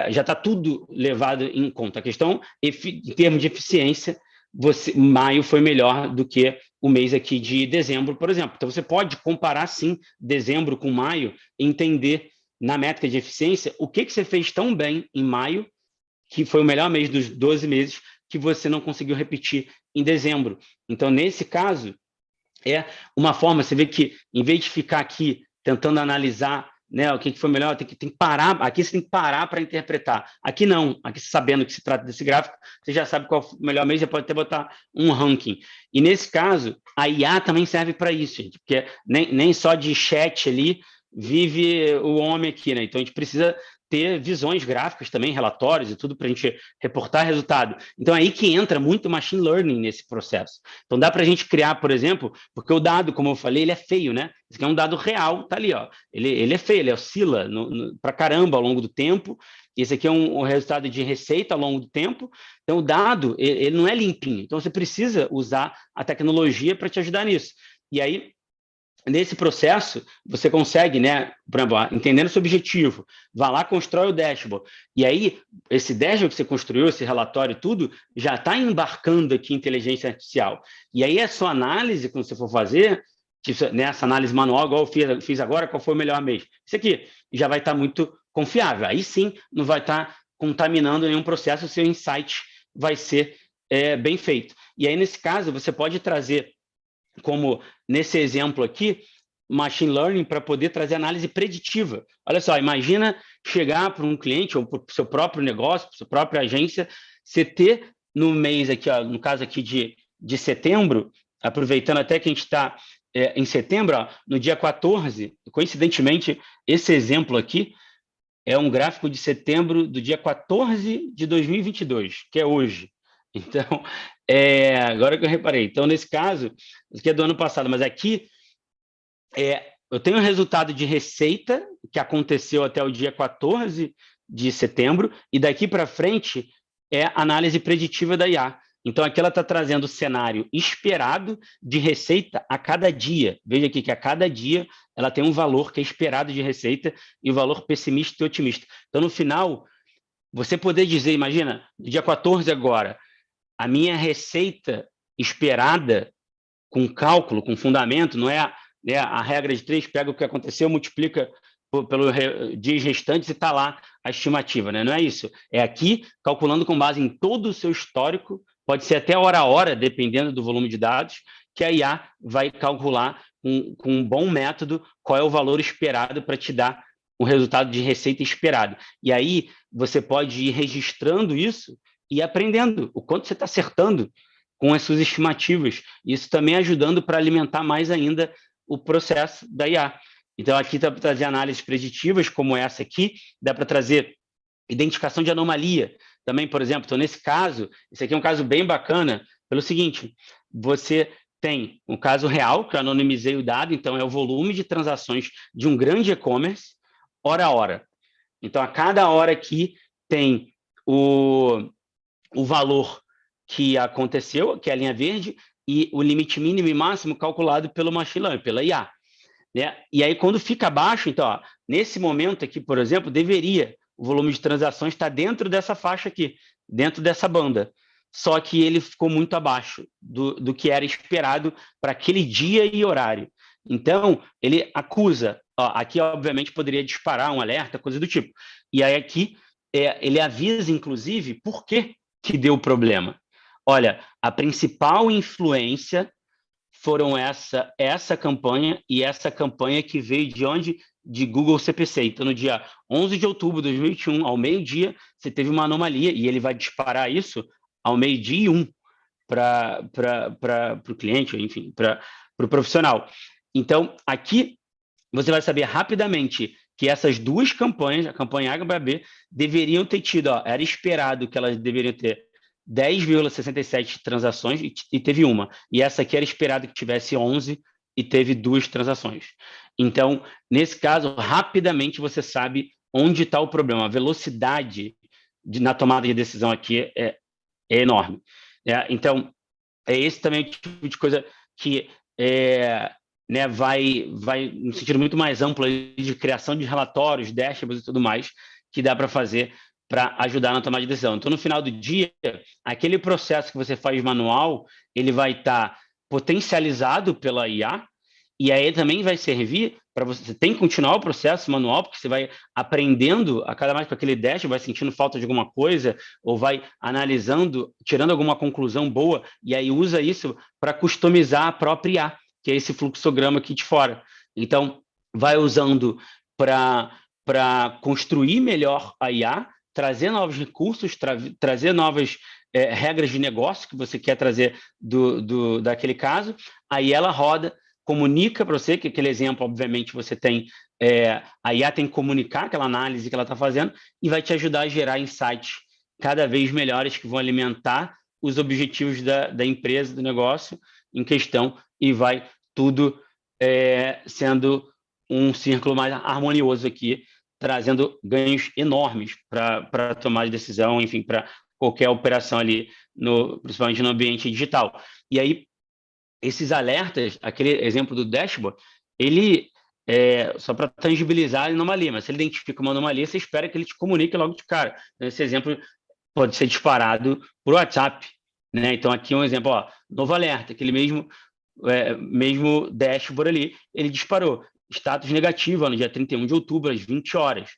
já está tudo levado em conta. A questão, em termos de eficiência, maio foi melhor do que o mês aqui de dezembro, por exemplo. Então, você pode comparar, sim, dezembro com maio e entender, na métrica de eficiência, o que você fez tão bem em maio, que foi o melhor mês dos 12 meses, que você não conseguiu repetir em dezembro. Então, nesse caso, é uma forma, você vê que, em vez de ficar aqui tentando analisar, né, o que foi melhor, tem que parar, aqui você tem que parar para interpretar. Aqui não, aqui sabendo que se trata desse gráfico, você já sabe qual foi o melhor mês, você pode até botar um ranking. E nesse caso, a IA também serve para isso, gente, porque nem só de chat ali vive o homem aqui, né? Então a gente precisa ter visões gráficas também, relatórios e tudo para a gente reportar resultado. Então, é aí que entra muito machine learning nesse processo. Então, dá para a gente criar, por exemplo, porque o dado, como eu falei, ele é feio, né? Esse aqui é um dado real, tá ali, ó. Ele é feio, ele oscila para caramba ao longo do tempo. Esse aqui é um resultado de receita ao longo do tempo. Então, o dado, ele não é limpinho. Então, você precisa usar a tecnologia para te ajudar nisso. E aí, nesse processo, você consegue, né, por exemplo, entendendo o seu objetivo, vá lá, constrói o dashboard. E aí, esse dashboard que você construiu, esse relatório e tudo, já está embarcando aqui inteligência artificial. E aí, a sua análise, quando você for fazer, nessa análise manual, igual eu fiz agora, qual foi o melhor mês? Isso aqui já vai estar muito confiável. Aí sim, não vai estar contaminando nenhum processo, o seu insight vai ser bem feito. E aí, nesse caso, você pode trazer, como nesse exemplo aqui, machine learning para poder trazer análise preditiva. Olha só, imagina chegar para um cliente ou para o seu próprio negócio, para a sua própria agência, você ter no mês aqui, ó, no caso aqui de setembro, aproveitando até que a gente está em setembro, ó, no dia 14, coincidentemente, esse exemplo aqui é um gráfico de setembro do dia 14 de 2022, que é hoje. Então, agora que eu reparei. Então, nesse caso, isso aqui é do ano passado, mas aqui eu tenho o resultado de receita, que aconteceu até o dia 14 de setembro, e daqui para frente é análise preditiva da IA. Então, aqui ela está trazendo o cenário esperado de receita a cada dia. Veja aqui que a cada dia ela tem um valor que é esperado de receita e o valor pessimista e otimista. Então, no final, você poder dizer, imagina, no dia 14 agora, a minha receita esperada com cálculo, com fundamento, não é a regra de 3, pega o que aconteceu, multiplica pelos dias restantes e está lá a estimativa, né? Não é isso. É aqui, calculando com base em todo o seu histórico, pode ser até hora a hora, dependendo do volume de dados, que a IA vai calcular com um bom método qual é o valor esperado para te dar o resultado de receita esperado. E aí você pode ir registrando isso e aprendendo o quanto você está acertando com as suas estimativas. Isso também ajudando para alimentar mais ainda o processo da IA. Então, aqui dá para trazer análises preditivas, como essa aqui, dá para trazer identificação de anomalia. Também, por exemplo, então, nesse caso, esse aqui é um caso bem bacana, pelo seguinte, você tem um caso real, que eu anonimizei o dado, então é o volume de transações de um grande e-commerce, hora a hora. Então, a cada hora aqui tem o valor que aconteceu, que é a linha verde, e o limite mínimo e máximo calculado pelo machine learning, pela IA. Né? E aí, quando fica abaixo, então, ó, nesse momento aqui, por exemplo, deveria o volume de transações estar dentro dessa faixa aqui, dentro dessa banda. Só que ele ficou muito abaixo do que era esperado para aquele dia e horário. Então, ele acusa. Ó, aqui, obviamente, poderia disparar um alerta, coisa do tipo. E aí, aqui, ele avisa, inclusive, por que deu o problema. Olha, a principal influência foram essa campanha e essa campanha que veio de onde? De Google CPC. Então, no dia 11 de outubro de 2021, ao meio-dia, você teve uma anomalia e ele vai disparar isso ao meio-dia e 1 para o cliente, enfim, para o profissional. Então, aqui você vai saber rapidamente que essas duas campanhas, a campanha A e a B, deveriam ter tido, ó, era esperado que elas deveriam ter 10,67 transações e teve uma. E essa aqui era esperado que tivesse 11 e teve 2 transações. Então, nesse caso, rapidamente você sabe onde está o problema. A velocidade na tomada de decisão aqui é enorme. Então, esse também o tipo de coisa que né, vai no sentido muito mais amplo de criação de relatórios, dashboards e tudo mais, que dá para fazer para ajudar na tomada de decisão. Então, no final do dia, aquele processo que você faz manual, ele vai estar potencializado pela IA, e aí também vai servir para você tem que continuar o processo manual, porque você vai aprendendo a cada mais com aquele dashboard, vai sentindo falta de alguma coisa, ou vai analisando, tirando alguma conclusão boa, e aí usa isso para customizar a própria IA, que é esse fluxograma aqui de fora. Então, vai usando para construir melhor a IA, trazer novos recursos, trazer novas regras de negócio que você quer trazer daquele caso, aí ela roda, comunica para você, que aquele exemplo, obviamente, você tem, a IA tem que comunicar aquela análise que ela está fazendo e vai te ajudar a gerar insights cada vez melhores que vão alimentar os objetivos da empresa, do negócio em questão, e vai tudo sendo um círculo mais harmonioso aqui, trazendo ganhos enormes para tomar de decisão, enfim, para qualquer operação ali, principalmente no ambiente digital. E aí, esses alertas, aquele exemplo do dashboard, ele só para tangibilizar a anomalia, mas se ele identifica uma anomalia, você espera que ele te comunique logo de cara. Então, esse exemplo pode ser disparado por WhatsApp, né? Então, aqui um exemplo, ó, novo alerta, aquele mesmo dashboard ali, ele disparou. Status negativo no dia 31 de outubro, às 20 horas.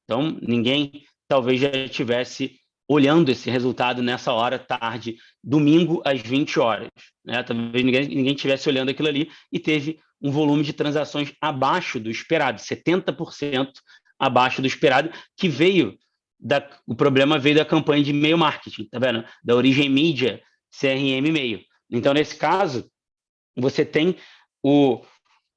Então, ninguém talvez já estivesse olhando esse resultado nessa hora, tarde, domingo às 20 horas. Né? Talvez ninguém estivesse olhando aquilo ali e teve um volume de transações abaixo do esperado, 70% abaixo do esperado, que o problema veio da campanha de e-mail marketing, tá vendo? Da origem mídia, CRM e-mail. Então, nesse caso, você tem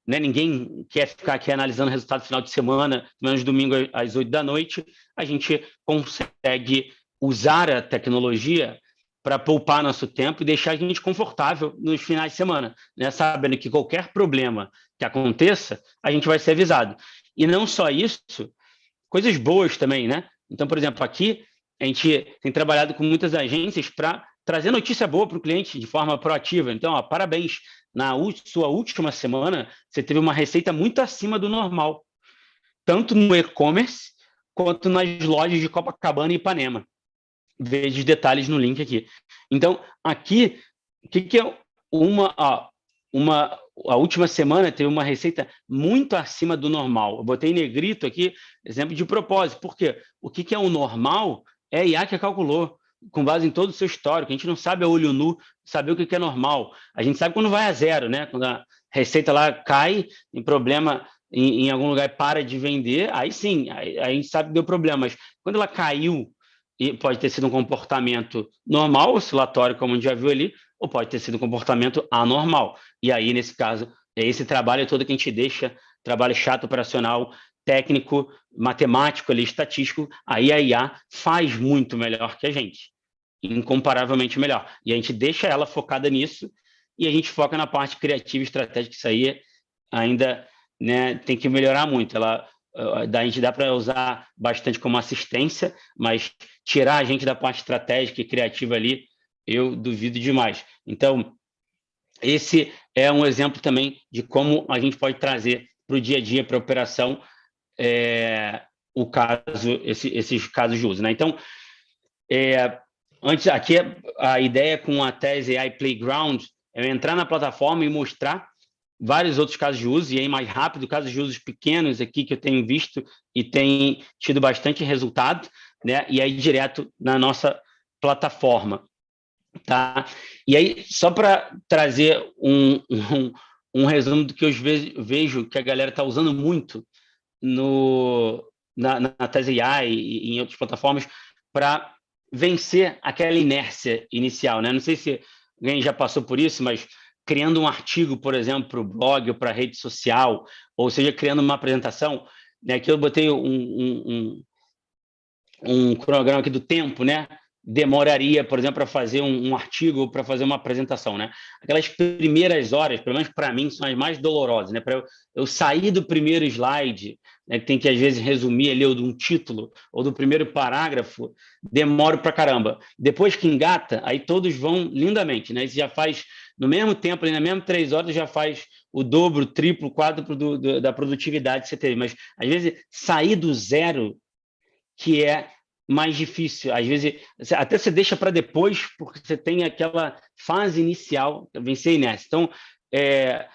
né, ninguém quer ficar aqui analisando o resultado final de semana, menos domingo às 8 da noite, a gente consegue usar a tecnologia para poupar nosso tempo e deixar a gente confortável nos finais de semana, né? Sabendo que qualquer problema que aconteça, a gente vai ser avisado. E não só isso, coisas boas também, né? Então, por exemplo, aqui a gente tem trabalhado com muitas agências para trazer notícia boa para o cliente de forma proativa. Então, ó, parabéns, na sua última semana, você teve uma receita muito acima do normal, tanto no e-commerce quanto nas lojas de Copacabana e Ipanema. Veja os detalhes no link aqui. Então, aqui, o que é a última semana teve uma receita muito acima do normal. Eu botei em negrito aqui, exemplo de propósito. Por quê? O que é o normal é a IA que calculou, com base em todo o seu histórico. A gente não sabe a olho nu saber o que é normal. A gente sabe quando vai a zero, né? Quando a receita lá cai, tem problema em algum lugar, para de vender, aí sim, aí a gente sabe que deu problema. Mas quando ela caiu, e pode ter sido um comportamento normal, oscilatório, como a gente já viu ali, ou pode ter sido um comportamento anormal. E aí, nesse caso, é esse trabalho todo que a gente deixa, trabalho chato, operacional, técnico, matemático, ali, estatístico, aí a IA faz muito melhor que a gente, incomparavelmente melhor. E a gente deixa ela focada nisso e a gente foca na parte criativa e estratégica, isso aí ainda, né, tem que melhorar muito. A gente dá para usar bastante como assistência, mas tirar a gente da parte estratégica e criativa ali, eu duvido demais. Então, esse é um exemplo também de como a gente pode trazer para o dia a dia, para a operação, esses casos de uso. Né? Então, antes, aqui a ideia com a Tese AI Playground é entrar na plataforma e mostrar vários outros casos de uso, e aí mais rápido, casos de usos pequenos aqui que eu tenho visto e tem tido bastante resultado, né? E aí direto na nossa plataforma, tá? E aí, só para trazer um resumo do que eu vejo que a galera está usando muito na Tese AI e em outras plataformas para vencer aquela inércia inicial, né? Não sei se alguém já passou por isso, mas criando um artigo, por exemplo, para o blog ou para a rede social, ou seja, criando uma apresentação, né? Aqui eu botei um cronograma aqui do tempo, né? Demoraria, por exemplo, para fazer um artigo ou para fazer uma apresentação, né? Aquelas primeiras horas, pelo menos para mim, são as mais dolorosas, né? Para eu sair do primeiro slide, né, que tem que às vezes resumir ali ou de um título ou do primeiro parágrafo, demoro para caramba. Depois que engata, aí todos vão lindamente, né? Isso já faz no mesmo tempo, ali, nas mesmas 3 horas, já faz o dobro, triplo, quádruplo da produtividade que você teve. Mas às vezes sair do zero que é mais difícil. Às vezes, até você deixa para depois, porque você tem aquela fase inicial, vencer a inércia. Então,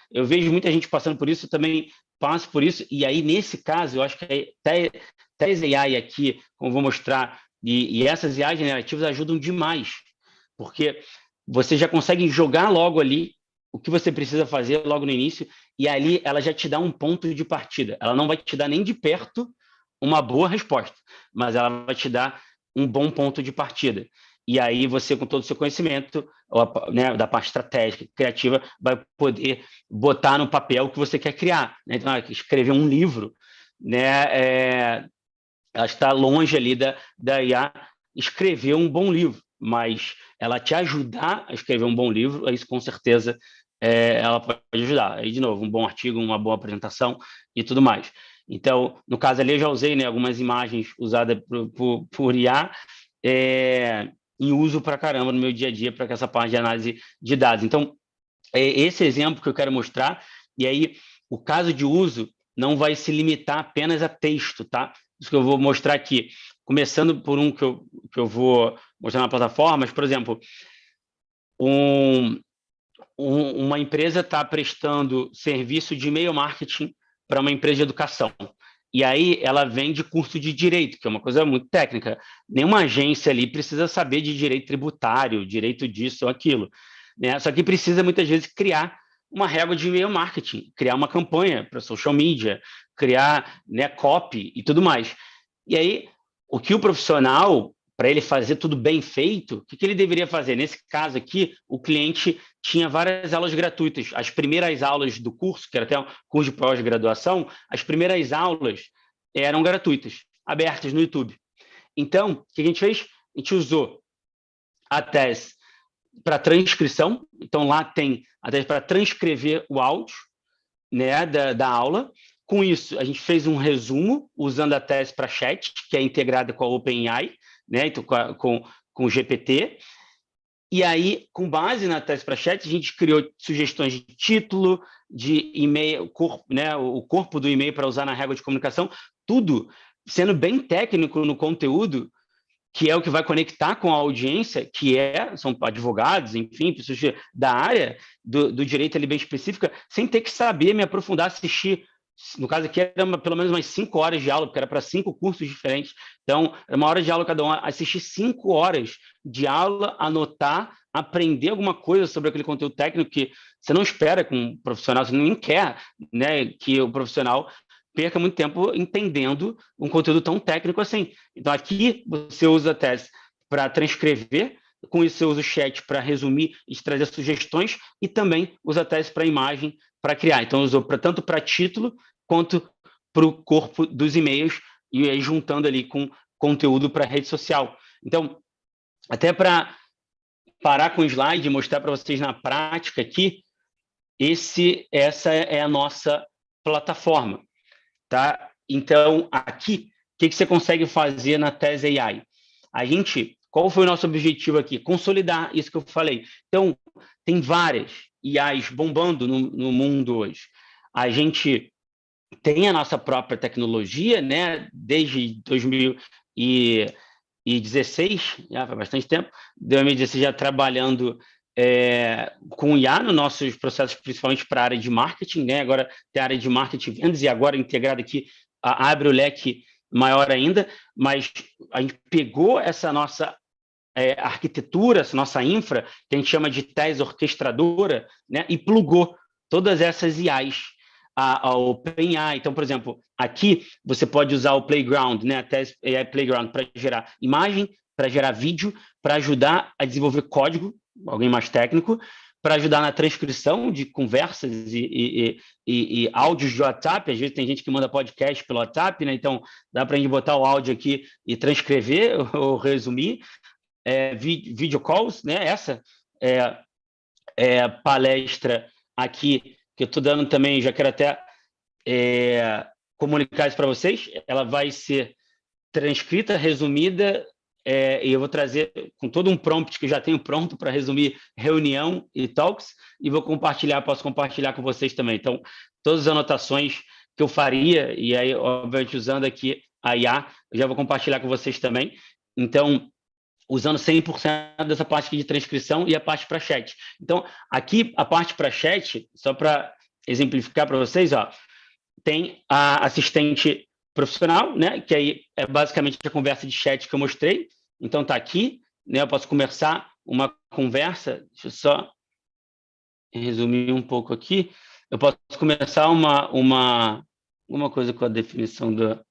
eu vejo muita gente passando por isso, eu também passo por isso, e aí, nesse caso, eu acho que até Tese AI aqui, como vou mostrar, e essas AI generativas ajudam demais, porque você já consegue jogar logo ali o que você precisa fazer logo no início, e ali ela já te dá um ponto de partida. Ela não vai te dar nem de perto uma boa resposta, mas ela vai te dar um bom ponto de partida. E aí você, com todo o seu conhecimento, né, da parte estratégica, criativa, vai poder botar no papel o que você quer criar. Né? Então, escrever um livro, né, ela está longe ali da IA escrever um bom livro, mas ela te ajudar a escrever um bom livro, isso com certeza ela pode ajudar. Aí, de novo, um bom artigo, uma boa apresentação e tudo mais. Então, no caso ali, eu já usei, né, algumas imagens usadas por IA em uso para caramba no meu dia a dia para essa parte de análise de dados. Então, esse exemplo que eu quero mostrar, e aí o caso de uso não vai se limitar apenas a texto, tá? Isso que eu vou mostrar aqui, começando por um que eu vou mostrar na plataforma, mas, por exemplo, uma empresa está prestando serviço de e-mail marketing para uma empresa de educação. E aí ela vem de curso de direito, que é uma coisa muito técnica. Nenhuma agência ali precisa saber de direito tributário, direito disso ou aquilo, né? Só que precisa muitas vezes criar uma régua de e-mail marketing, criar uma campanha para social media, criar, né, copy e tudo mais. E aí, o que o profissional, para ele fazer tudo bem feito, o que ele deveria fazer? Nesse caso aqui, o cliente tinha várias aulas gratuitas. As primeiras aulas do curso, que era até um curso de pós-graduação, as primeiras aulas eram gratuitas, abertas no YouTube. Então, o que a gente fez? A gente usou a tese para transcrição. Então, lá tem a tese para transcrever o áudio, né, da aula. Com isso, a gente fez um resumo usando a tese para chat, que é integrada com a OpenAI, né, então, com o GPT. E aí, com base na tese para chat, a gente criou sugestões de título, de e-mail, né, o corpo do e-mail para usar na régua de comunicação, tudo sendo bem técnico no conteúdo, que é o que vai conectar com a audiência, são advogados, enfim, pessoas da área do direito ali bem específica, sem ter que saber, me aprofundar, assistir. No caso aqui, era pelo menos umas 5 horas de aula, porque era para 5 cursos diferentes. Então, era 1 hora de aula cada um. Assistir 5 horas de aula, anotar, aprender alguma coisa sobre aquele conteúdo técnico que você não espera com um profissional, você nem quer, né, que o profissional perca muito tempo entendendo um conteúdo tão técnico assim. Então, aqui você usa a tese para transcrever, com isso você usa o chat para resumir e trazer sugestões, e também usa a tese para imagem, para criar. Então, usou tanto para título quanto para o corpo dos e-mails, e aí juntando ali com conteúdo para rede social. Então, até para parar com o slide e mostrar para vocês na prática aqui, essa é a nossa plataforma. Tá? Então, aqui, o que você consegue fazer na Tese AI? Qual foi o nosso objetivo aqui? Consolidar isso que eu falei. Então, tem várias IAs bombando no mundo hoje. A gente tem a nossa própria tecnologia, né? Desde 2016, já faz bastante tempo, 2016 já trabalhando com IA nos nossos processos, principalmente para a área de marketing, né? Agora tem a área de marketing e vendas, e agora integrada aqui abre o leque maior ainda, mas a gente pegou essa nossa arquitetura, essa nossa infra, que a gente chama de tese orquestradora, né? E plugou todas essas IAs a OpenAI. Então, por exemplo, aqui você pode usar o Playground, né? A tese AI Playground, para gerar imagem, para gerar vídeo, para ajudar a desenvolver código, alguém mais técnico, para ajudar na transcrição de conversas e áudios de WhatsApp. Às vezes tem gente que manda podcast pelo WhatsApp, né? Então dá para a gente botar o áudio aqui e transcrever ou resumir. Video calls, né? Essa palestra aqui que eu estou dando também, já quero até comunicar isso para vocês. Ela vai ser transcrita, resumida, e eu vou trazer com todo um prompt que eu já tenho pronto para resumir reunião e talks, e posso compartilhar com vocês também. Então, todas as anotações que eu faria, e aí, obviamente, usando aqui a IA, eu já vou compartilhar com vocês também. Então, usando 100% dessa parte aqui de transcrição e a parte para chat. Então, aqui, a parte para chat, só para exemplificar para vocês, ó, tem a assistente profissional, né, que aí é basicamente a conversa de chat que eu mostrei. Então, tá aqui, né, eu posso começar uma conversa, deixa eu só resumir um pouco aqui. Eu posso começar uma coisa com a definição da...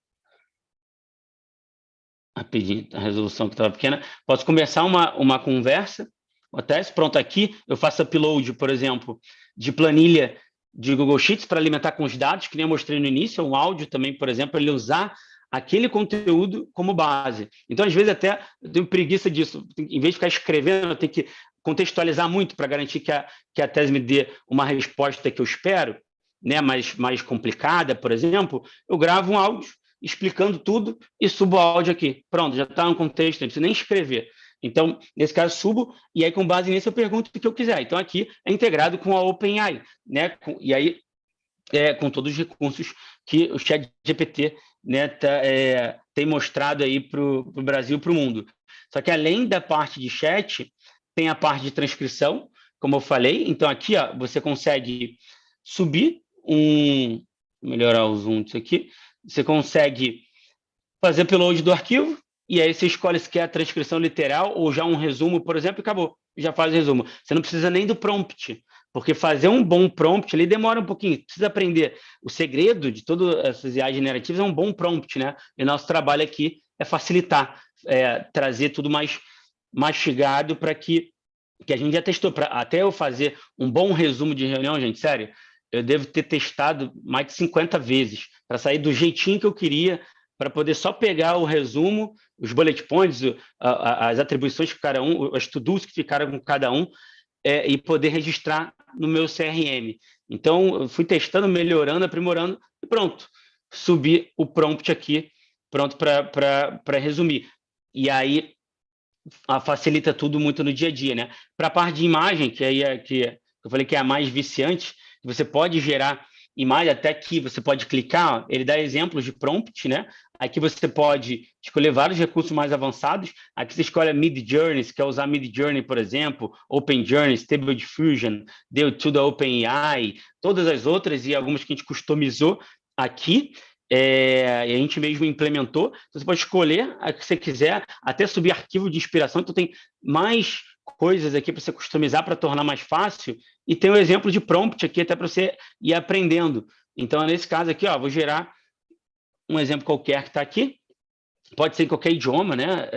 Rapidinho, a resolução que estava pequena. Posso começar uma conversa, até pronto aqui, eu faço upload, por exemplo, de planilha de Google Sheets para alimentar com os dados, que nem eu mostrei no início, um áudio também, por exemplo, para ele usar aquele conteúdo como base. Então, às vezes, até eu tenho preguiça disso. Em vez de ficar escrevendo, eu tenho que contextualizar muito para garantir que a tese me dê uma resposta que eu espero, né, mais complicada, por exemplo. Eu gravo um áudio explicando tudo e subo o áudio aqui. Pronto, já está no contexto, não preciso nem escrever. Então, nesse caso, subo, e aí, com base nisso, eu pergunto o que eu quiser. Então, aqui é integrado com a OpenAI, né? E aí, com todos os recursos que o ChatGPT, né, tem mostrado aí para o Brasil e para o mundo. Só que, além da parte de chat, tem a parte de transcrição, como eu falei. Então, aqui, ó, você consegue subir melhorar o zoom disso aqui. você consegue fazer upload do arquivo, e aí você escolhe se quer a transcrição literal ou já um resumo, por exemplo, e acabou. Já faz o resumo. Você não precisa nem do prompt, porque fazer um bom prompt ali demora um pouquinho. Precisa aprender. O segredo de todas essas IAs generativas é um bom prompt, né? E nosso trabalho aqui é facilitar, trazer tudo mais mastigado para que a gente já testou. Até eu fazer um bom resumo de reunião, gente, sério, eu devo ter testado mais de 50 vezes para sair do jeitinho que eu queria, para poder só pegar o resumo, os bullet points, as atribuições que cada um, as to-dos que ficaram com cada um, e poder registrar no meu CRM. Então, eu fui testando, melhorando, aprimorando, e pronto. Subi o prompt aqui, pronto para resumir. E aí, facilita tudo muito no dia a dia, né? Para a parte de imagem, que aí que eu falei que é a mais viciante, você pode gerar imagem, até que você pode clicar, ele dá exemplos de prompt, né? Aqui você pode escolher vários recursos mais avançados. Aqui você escolhe a Midjourney, se quer usar Midjourney, por exemplo, OpenJourney, Stable Diffusion, deu tudo a OpenAI, todas as outras e algumas que a gente customizou aqui. E a gente mesmo implementou. Então, você pode escolher a que você quiser, até subir arquivo de inspiração. Então, tem mais coisas aqui para você customizar, para tornar mais fácil. E tem um exemplo de prompt aqui, até para você ir aprendendo. Então, nesse caso aqui, ó, vou gerar um exemplo qualquer que está aqui. Pode ser em qualquer idioma, né?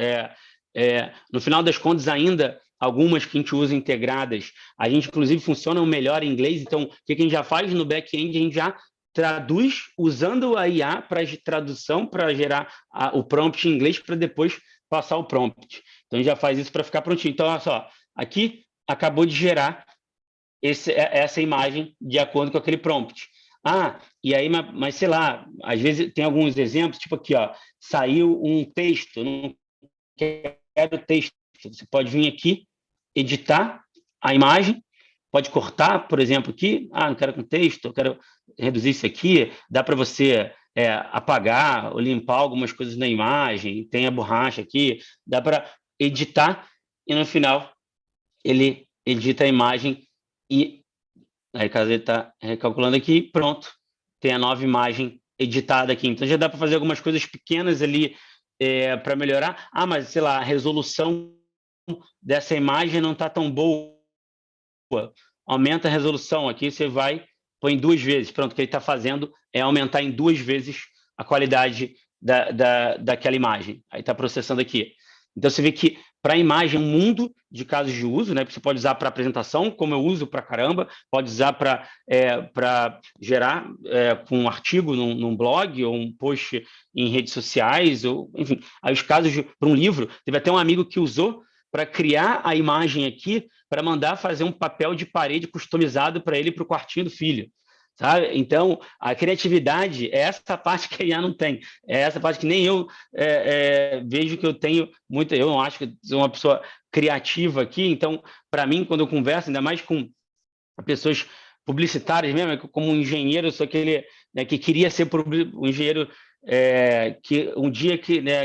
No final das contas, ainda algumas que a gente usa integradas, a gente, inclusive, funciona melhor em inglês. Então, o que a gente já faz no back-end? A gente já traduz usando a IA para tradução, para gerar o prompt em inglês, para depois passar o prompt. Então, a gente já faz isso para ficar prontinho. Então, olha só, aqui acabou de gerar essa imagem de acordo com aquele prompt. E aí, mas sei lá, às vezes tem alguns exemplos, tipo aqui, ó, saiu um texto, não quero texto. Você pode vir aqui, editar a imagem, pode cortar, por exemplo, aqui, não quero com texto, eu quero reduzir isso aqui, dá para você apagar ou limpar algumas coisas na imagem, tem a borracha aqui, dá para editar e no final ele edita a imagem e aí caso ele está recalculando aqui, pronto, tem a nova imagem editada aqui. Então já dá para fazer algumas coisas pequenas ali para melhorar. Mas sei lá, a resolução dessa imagem não está tão boa. Aumenta a resolução aqui, você põe 2 vezes. Pronto, o que ele está fazendo é aumentar em 2 vezes a qualidade daquela imagem. Aí está processando aqui. Então, você vê que para a imagem, um mundo de casos de uso, né? Você pode usar para apresentação, como eu uso para caramba, pode usar para gerar com um artigo num blog ou um post em redes sociais, ou enfim. Aí os casos para um livro, teve até um amigo que usou para criar a imagem aqui, para mandar fazer um papel de parede customizado para ele, para o quartinho do filho. Sabe? Então, a criatividade é essa parte que a IA não tem. É essa parte que nem eu vejo que eu tenho muita... Eu não acho que sou uma pessoa criativa aqui, então, para mim, quando eu converso, ainda mais com pessoas publicitárias mesmo, como um engenheiro, eu sou aquele que queria ser um engenheiro que um dia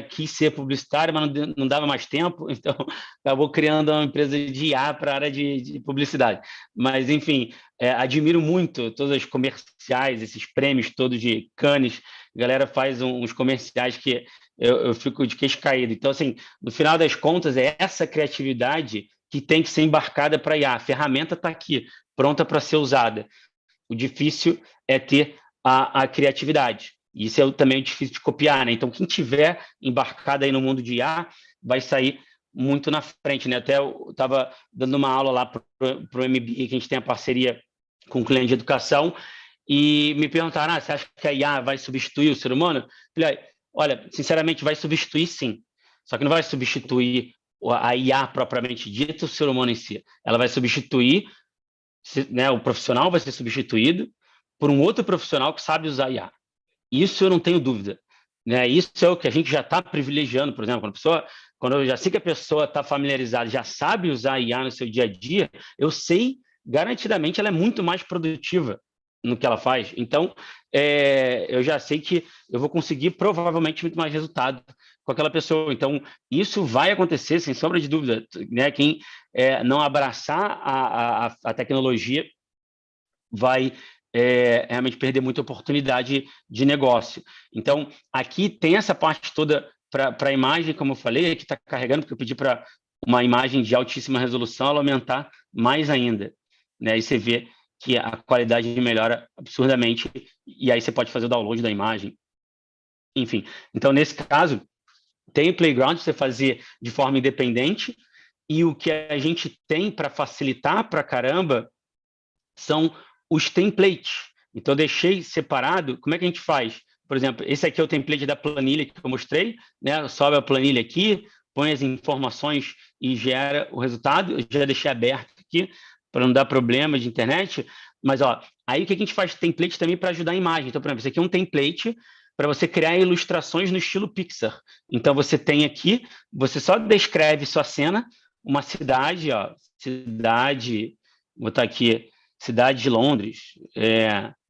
quis ser publicitário, mas não dava mais tempo, então acabou criando uma empresa de IA para a área de publicidade. Mas, enfim, admiro muito todos os comerciais, esses prêmios todos de Cannes, a galera faz uns comerciais que eu fico de queixo caído. Então, assim, no final das contas, é essa criatividade que tem que ser embarcada para IA. A ferramenta está aqui, pronta para ser usada. O difícil é ter a criatividade. Isso é também difícil de copiar, né? Então, quem tiver embarcado aí no mundo de IA vai sair muito na frente, né? Até eu estava dando uma aula lá para o MBA, que a gente tem a parceria com um cliente de educação, e me perguntaram, você acha que a IA vai substituir o ser humano? Eu falei, olha, sinceramente, vai substituir sim, só que não vai substituir a IA propriamente dita, o ser humano em si. Ela vai substituir, né, o profissional vai ser substituído por um outro profissional que sabe usar IA. Isso eu não tenho dúvida, né? Isso é o que a gente já está privilegiando, por exemplo, quando eu já sei que a pessoa está familiarizada, já sabe usar a IA no seu dia a dia, eu sei, garantidamente, ela é muito mais produtiva no que ela faz. Então, eu já sei que eu vou conseguir, provavelmente, muito mais resultado com aquela pessoa. Então, isso vai acontecer, sem sombra de dúvida, né? Quem não abraçar a tecnologia vai realmente perder muita oportunidade de negócio. Então, aqui tem essa parte toda para a imagem, como eu falei, que está carregando, porque eu pedi para uma imagem de altíssima resolução ela aumentar mais ainda, né? Aí você vê que a qualidade melhora absurdamente, e aí você pode fazer o download da imagem. Enfim, então, nesse caso, tem o Playground para você fazer de forma independente, e o que a gente tem para facilitar para caramba são os templates. Então, eu deixei separado. Como é que a gente faz? Por exemplo, esse aqui é o template da planilha que eu mostrei, né? Sobe a planilha aqui, põe as informações e gera o resultado. Eu já deixei aberto aqui para não dar problema de internet. Mas, ó, aí o que a gente faz? Template também para ajudar a imagem. Então, por exemplo, esse aqui é um template para você criar ilustrações no estilo Pixar. Então, você tem aqui, você só descreve sua cena, uma cidade, ó, cidade, vou botar aqui, cidade de Londres,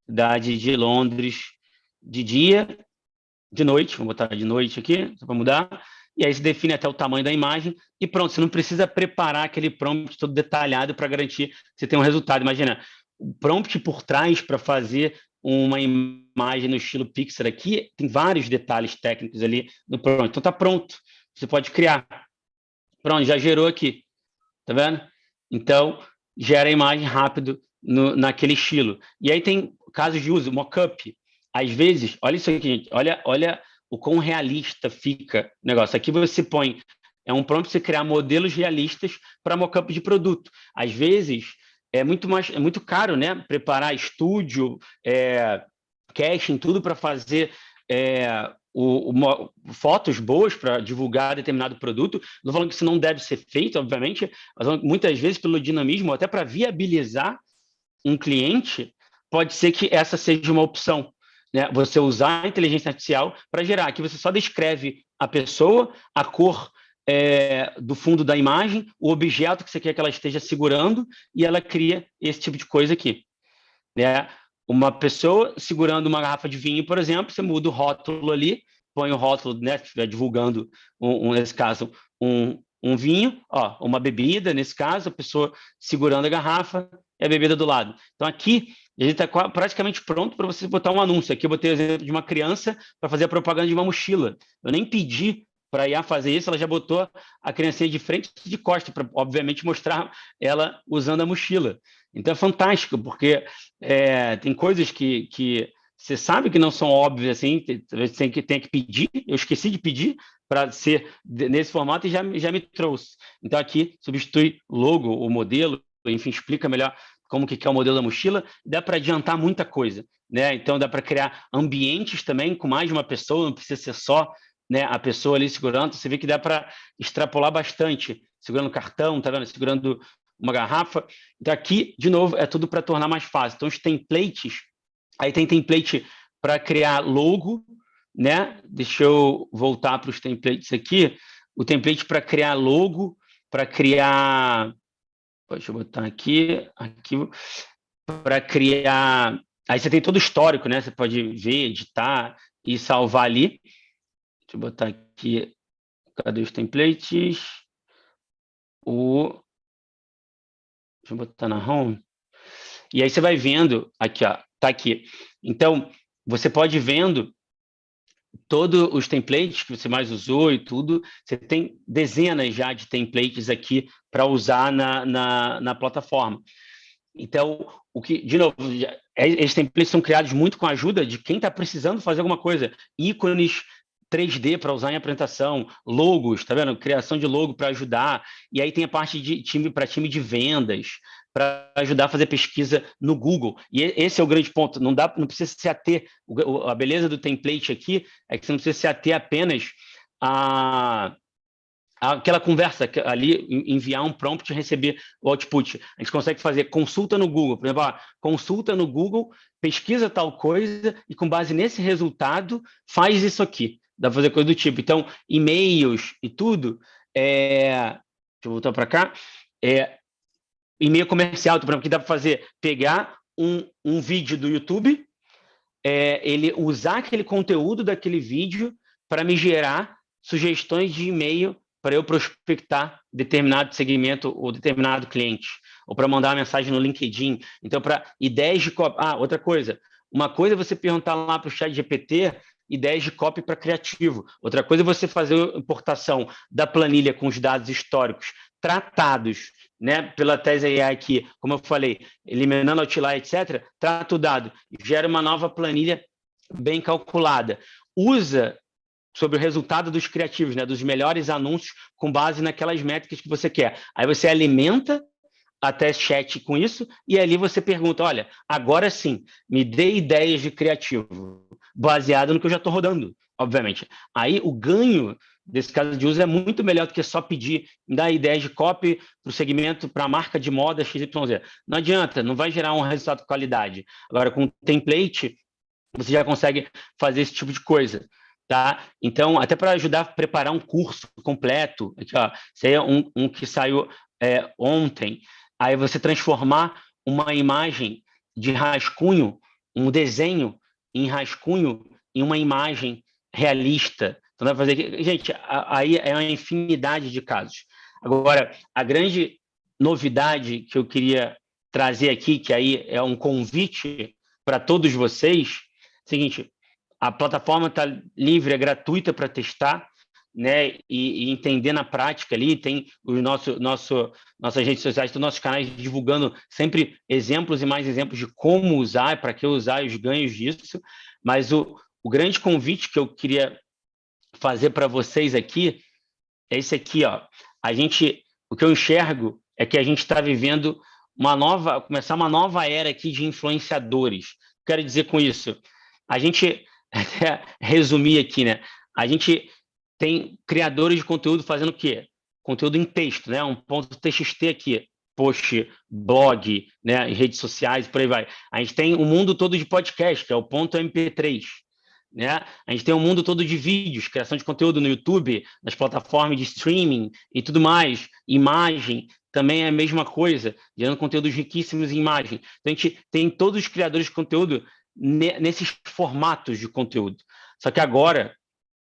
cidade de Londres de dia, de noite, vamos botar de noite aqui, só para mudar, e aí se define até o tamanho da imagem, e pronto, você não precisa preparar aquele prompt todo detalhado para garantir que você tem um resultado. Imagina, o prompt por trás para fazer uma imagem no estilo Pixar aqui, tem vários detalhes técnicos ali no prompt, então está pronto, você pode criar. Pronto, já gerou aqui, tá vendo? Então, gera a imagem rápido naquele estilo. E aí tem casos de uso, mockup. Às vezes, olha isso aqui, gente, olha o quão realista fica o negócio. Aqui você põe, é um prompt para você criar modelos realistas para mockup de produto. Às vezes, é muito caro, né? Preparar estúdio, casting, tudo para fazer fotos boas para divulgar determinado produto. Não falando que isso não deve ser feito, obviamente, mas muitas vezes pelo dinamismo, até para viabilizar um cliente, pode ser que essa seja uma opção, né? Você usar a inteligência artificial para gerar. Aqui você só descreve a pessoa, a cor do fundo da imagem, o objeto que você quer que ela esteja segurando, e ela cria esse tipo de coisa aqui, né? Uma pessoa segurando uma garrafa de vinho, por exemplo, você muda o rótulo ali, põe o rótulo, né, se estiver divulgando, nesse caso, um vinho, ó, uma bebida, nesse caso, a pessoa segurando a garrafa e a bebida do lado. Então, aqui, a gente está praticamente pronto para você botar um anúncio. Aqui eu botei o exemplo de uma criança para fazer a propaganda de uma mochila. Eu nem pedi para a IA fazer isso, ela já botou a criancinha de frente e de costa, para, obviamente, mostrar ela usando a mochila. Então, é fantástico, porque tem coisas que você sabe que não são óbvias, assim, talvez tem que pedir, eu esqueci de pedir para ser nesse formato e já me trouxe. Então, aqui, substitui logo, o modelo, enfim, explica melhor como que é o modelo da mochila, dá para adiantar muita coisa, né? Então, dá para criar ambientes também com mais de uma pessoa, não precisa ser só, né, a pessoa ali segurando, você vê que dá para extrapolar bastante, segurando cartão, tá vendo? Segurando uma garrafa. Então, aqui, de novo, é tudo para tornar mais fácil. Então, os templates, aí tem template para criar logo, né? Deixa eu voltar para os templates aqui. O template para criar logo, para criar... Deixa eu botar aqui, para criar... Aí você tem todo o histórico, né? Você pode ver, editar e salvar ali. Deixa eu botar aqui, cadê os templates? Deixa eu botar na home. E aí você vai vendo, aqui, ó, tá aqui. Então, você pode ir vendo todos os templates que você mais usou e tudo. Você tem dezenas já de templates aqui para usar na plataforma. Então, de novo, esses templates são criados muito com a ajuda de quem está precisando fazer alguma coisa. Ícones 3D para usar em apresentação, logos, tá vendo? Criação de logo para ajudar. E aí tem a parte de time de vendas, para ajudar a fazer pesquisa no Google. E esse é o grande ponto. Não precisa se ater. A beleza do template aqui é que você não precisa se ater apenas aquela conversa ali, enviar um prompt e receber o output. A gente consegue fazer consulta no Google, por exemplo, consulta no Google, pesquisa tal coisa e com base nesse resultado faz isso aqui. Dá para fazer coisa do tipo. Então, e-mails e tudo, deixa eu voltar para cá, e-mail comercial, por exemplo, que dá para pegar um vídeo do YouTube, ele usar aquele conteúdo daquele vídeo para me gerar sugestões de e-mail para eu prospectar determinado segmento ou determinado cliente, ou para mandar uma mensagem no LinkedIn. Então, para ideias de copy. Outra coisa. Uma coisa é você perguntar lá para o ChatGPT ideias de copy para criativo. Outra coisa é você fazer a importação da planilha com os dados históricos tratados, né, pela tese AI aqui, como eu falei, eliminando outlier, etc., trata o dado, gera uma nova planilha bem calculada. Usa sobre o resultado dos criativos, né, dos melhores anúncios com base naquelas métricas que você quer. Aí você alimenta até chat com isso, e ali você pergunta, olha, agora sim, me dê ideias de criativo, baseado no que eu já estou rodando, obviamente. Aí o ganho desse caso de uso é muito melhor do que só pedir, dar ideias de copy para o segmento, para a marca de moda XYZ. Não adianta, não vai gerar um resultado de qualidade. Agora, com template, você já consegue fazer esse tipo de coisa. Tá? Então, até para ajudar a preparar um curso completo, aqui, ó, esse aí é um que saiu ontem, aí você transformar uma imagem de rascunho, um desenho em rascunho, em uma imagem realista. Então, dá para fazer... Gente, aí é uma infinidade de casos. Agora, a grande novidade que eu queria trazer aqui, que aí é um convite para todos vocês, é o seguinte, a plataforma está livre, é gratuita para testar, né, e entender na prática ali, tem os nossas redes sociais, os nossos canais divulgando sempre exemplos e mais exemplos de como usar, para que usar, os ganhos disso, mas o grande convite que eu queria fazer para vocês aqui é esse aqui, ó. O que eu enxergo é que a gente está vivendo começar uma nova era aqui de influenciadores. Quero dizer com isso, a gente, até resumir aqui, né, a gente tem criadores de conteúdo fazendo o quê? Conteúdo em texto, né? Um ponto TXT aqui, post, blog, né? Redes sociais, por aí vai. A gente tem o mundo todo de podcast, que é o ponto MP3, né? A gente tem o mundo todo de vídeos, criação de conteúdo no YouTube, nas plataformas de streaming e tudo mais. Imagem também é a mesma coisa, gerando conteúdos riquíssimos em imagem. Então, a gente tem todos os criadores de conteúdo nesses formatos de conteúdo. Só que agora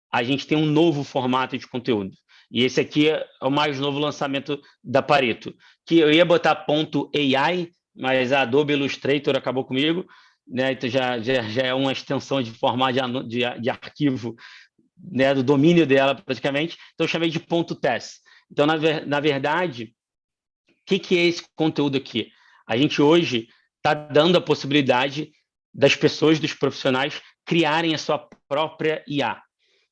a gente tem um novo formato de conteúdo. E esse aqui é o mais novo lançamento da Pareto, que eu ia botar ponto .ai, mas a Adobe Illustrator acabou comigo, né? Então já é uma extensão de formato de arquivo, né? Do domínio dela, praticamente. Então eu chamei de ponto .tes. Então, na verdade, o que é esse conteúdo aqui? A gente hoje está dando a possibilidade das pessoas, dos profissionais, criarem a sua própria IA.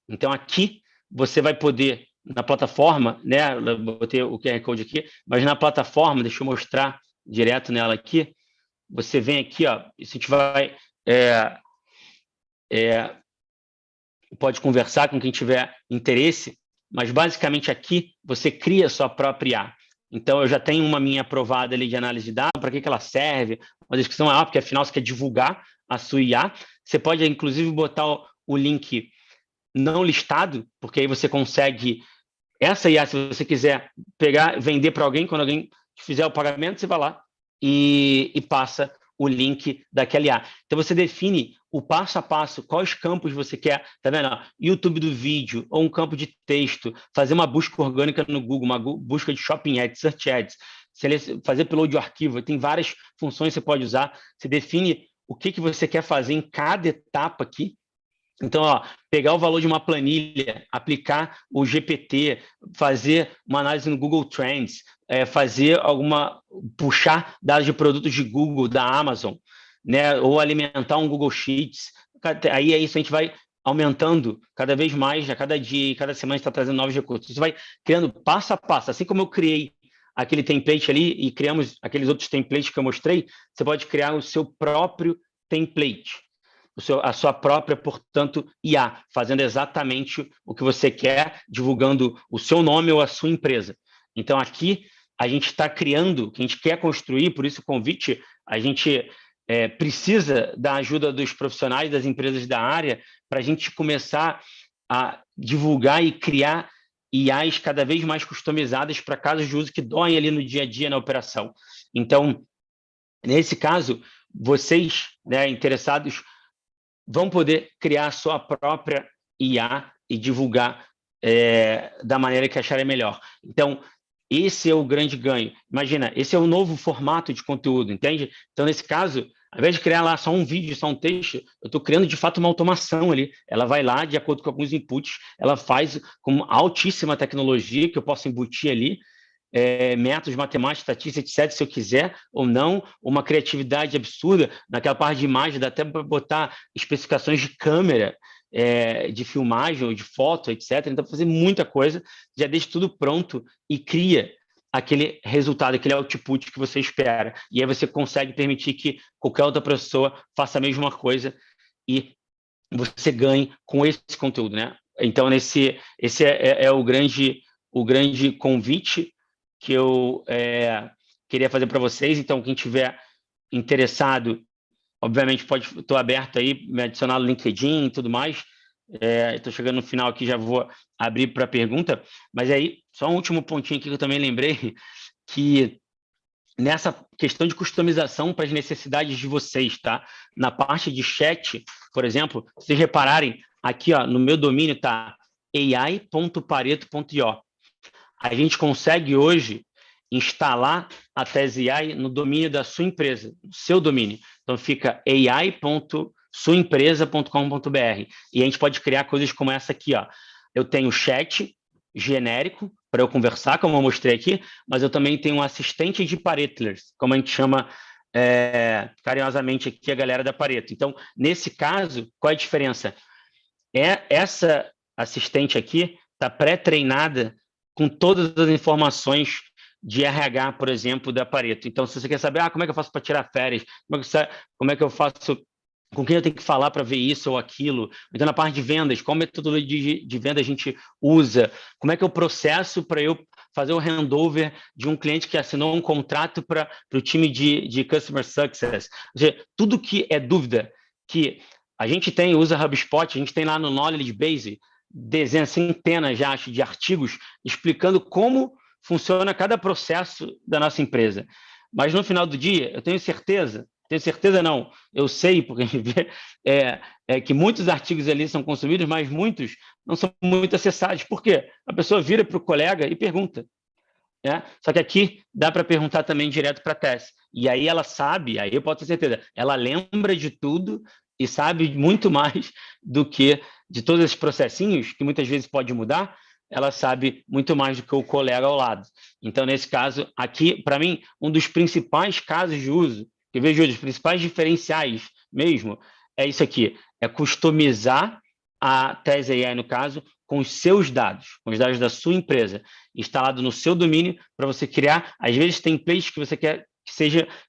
Então, aqui você vai poder, na plataforma, né? Eu botei o QR Code aqui, mas na plataforma, deixa eu mostrar direto nela aqui, você vem aqui, ó, e a gente vai... pode conversar com quem tiver interesse, mas basicamente aqui você cria a sua própria IA. Então, eu já tenho uma minha aprovada ali de análise de dados, para que ela serve, uma descrição é porque afinal você quer divulgar a sua IA. Você pode, inclusive, botar o link não listado, porque aí você consegue essa IA, se você quiser pegar, vender para alguém, quando alguém fizer o pagamento, você vai lá e passa o link daquela IA. Então, você define o passo a passo, quais campos você quer, tá vendo? YouTube do vídeo, ou um campo de texto, fazer uma busca orgânica no Google, uma busca de Shopping Ads, Search Ads, fazer upload de arquivo, tem várias funções que você pode usar, você define o que você quer fazer em cada etapa aqui. Então, pegar o valor de uma planilha, aplicar o GPT, fazer uma análise no Google Trends, puxar dados de produtos de Google, da Amazon, né, ou alimentar um Google Sheets. Aí é isso, a gente vai aumentando cada vez mais, a cada dia, cada semana a gente está trazendo novos recursos. Você vai criando passo a passo, assim como eu criei aquele template ali e criamos aqueles outros templates que eu mostrei, você pode criar o seu próprio template. A sua própria, portanto, IA, fazendo exatamente o que você quer, divulgando o seu nome ou a sua empresa. Então, aqui, a gente está criando o que a gente quer construir, por isso o convite, a gente precisa da ajuda dos profissionais, das empresas da área, para a gente começar a divulgar e criar IAs cada vez mais customizadas para casos de uso que doem ali no dia a dia na operação. Então, nesse caso, vocês, né, interessados, vão poder criar a sua própria IA e divulgar da maneira que acharem melhor. Então, esse é o grande ganho. Imagina, esse é o novo formato de conteúdo, entende? Então, nesse caso, ao invés de criar lá só um vídeo, só um texto, eu estou criando, de fato, uma automação ali. Ela vai lá, de acordo com alguns inputs, ela faz com altíssima tecnologia, que eu posso embutir ali, métodos matemáticos, estatística, etc., se eu quiser, ou não, uma criatividade absurda. Naquela parte de imagem, dá até para botar especificações de câmera, de filmagem ou de foto, etc. Então, fazer muita coisa, já deixa tudo pronto e cria aquele resultado, aquele output que você espera. E aí você consegue permitir que qualquer outra pessoa faça a mesma coisa e você ganhe com esse conteúdo, né? Então, esse é o grande convite que eu queria fazer para vocês. Então, quem tiver interessado, obviamente, estou aberto aí, me adicionar no LinkedIn e tudo mais. Estou chegando no final aqui, já vou abrir para pergunta. Mas aí, só um último pontinho aqui que eu também lembrei, que nessa questão de customização para as necessidades de vocês, tá? Na parte de chat, por exemplo, se vocês repararem, aqui ó, no meu domínio está ai.pareto.io. A gente consegue hoje instalar a Tese AI no domínio da sua empresa, no seu domínio. Então, fica ai.suaempresa.com.br. E a gente pode criar coisas como essa aqui, ó. Eu tenho chat genérico para eu conversar, como eu mostrei aqui, mas eu também tenho um assistente de Paretlers, como a gente chama carinhosamente aqui a galera da Pareto. Então, nesse caso, qual é a diferença? Essa assistente aqui está pré-treinada com todas as informações de RH, por exemplo, da Pareto. Então, se você quer saber como é que eu faço para tirar férias, como é que eu faço, com quem eu tenho que falar para ver isso ou aquilo, então na parte de vendas, qual metodologia de venda a gente usa, como é que eu processo para eu fazer o handover de um cliente que assinou um contrato para o time de Customer Success. Ou seja, tudo que é dúvida que a gente usa HubSpot, a gente tem lá no Knowledge Base, dezenas, centenas, já acho, de artigos explicando como funciona cada processo da nossa empresa. Mas no final do dia, eu tenho certeza não, eu sei, porque a gente vê que muitos artigos ali são consumidos, mas muitos não são muito acessados. Por quê? A pessoa vira para o colega e pergunta. Só que aqui dá para perguntar também direto para a Tess. E aí ela sabe, aí eu posso ter certeza, ela lembra de tudo e sabe muito mais do que de todos esses processinhos, que muitas vezes pode mudar, ela sabe muito mais do que o colega ao lado. Então, nesse caso, aqui, para mim, um dos principais casos de uso, que eu vejo os principais diferenciais mesmo, é isso aqui, é customizar a Tese AI, no caso, com os seus dados, com os dados da sua empresa, instalado no seu domínio, para você criar, às vezes, templates que você quer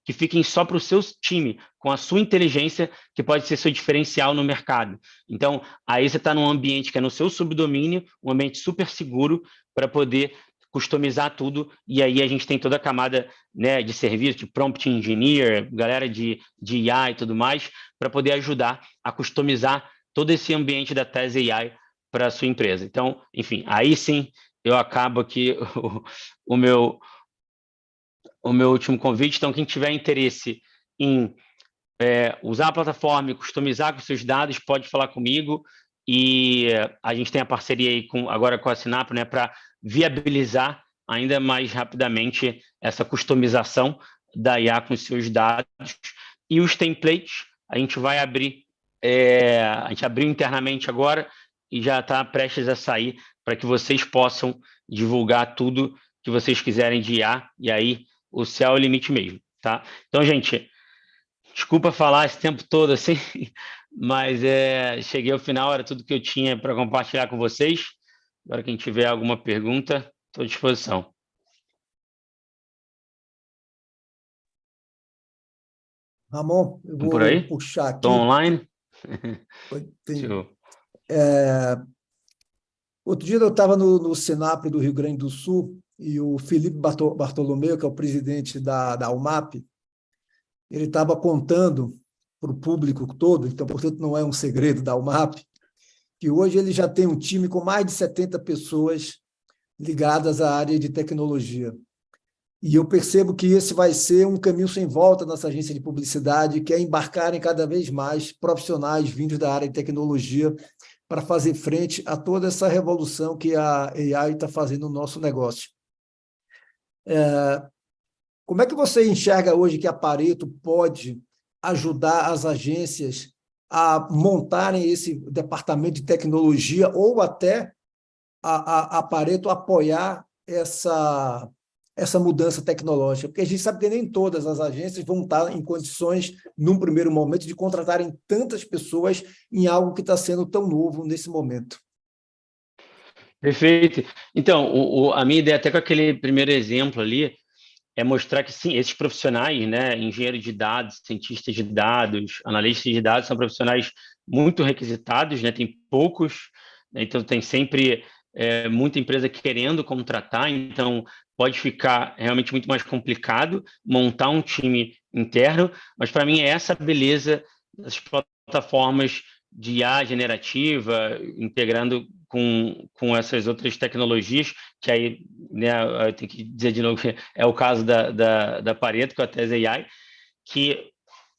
que fiquem só para o seu time, com a sua inteligência, que pode ser seu diferencial no mercado. Então, aí você está num ambiente que é no seu subdomínio, um ambiente super seguro para poder customizar tudo, e aí a gente tem toda a camada, né, de serviço, de prompt engineer, galera de IA e tudo mais, para poder ajudar a customizar todo esse ambiente da Tese AI para a sua empresa. Então, enfim, aí sim eu acabo aqui o meu último convite. Então, quem tiver interesse em usar a plataforma e customizar com seus dados, pode falar comigo, e a gente tem a parceria aí agora com a Sinapro, né, para viabilizar ainda mais rapidamente essa customização da IA com os seus dados. E os templates, a gente vai abrir, a gente abriu internamente agora e já está prestes a sair para que vocês possam divulgar tudo que vocês quiserem de IA, e aí o céu é o limite mesmo, tá? Então, gente, desculpa falar esse tempo todo assim, mas cheguei ao final, era tudo que eu tinha para compartilhar com vocês. Agora, quem tiver alguma pergunta, estou à disposição. Ramon, eu vou por aí? puxar aqui. Estou online? Outro dia eu estava no Sinapro do Rio Grande do Sul, e o Felipe Bartolomeu, que é o presidente da UMAP, ele estava contando para o público todo, então, portanto, não é um segredo da UMAP, que hoje ele já tem um time com mais de 70 pessoas ligadas à área de tecnologia. E eu percebo que esse vai ser um caminho sem volta nessa agência de publicidade, que é embarcarem cada vez mais profissionais vindos da área de tecnologia para fazer frente a toda essa revolução que a AI está fazendo no nosso negócio. Como é que você enxerga hoje que a Pareto pode ajudar as agências a montarem esse departamento de tecnologia ou até a Pareto apoiar essa mudança tecnológica? Porque a gente sabe que nem todas as agências vão estar em condições, num primeiro momento, de contratarem tantas pessoas em algo que está sendo tão novo nesse momento. Perfeito. Então, a minha ideia, até com aquele primeiro exemplo ali, é mostrar que, sim, esses profissionais, né, engenheiro de dados, cientistas de dados, analistas de dados, são profissionais muito requisitados, né, tem poucos, né, então tem sempre muita empresa querendo contratar, então pode ficar realmente muito mais complicado montar um time interno, mas para mim é essa a beleza das plataformas de IA generativa, integrando com essas outras tecnologias, que aí, né, eu tenho que dizer de novo que é o caso da Pareto, com a Tese AI, que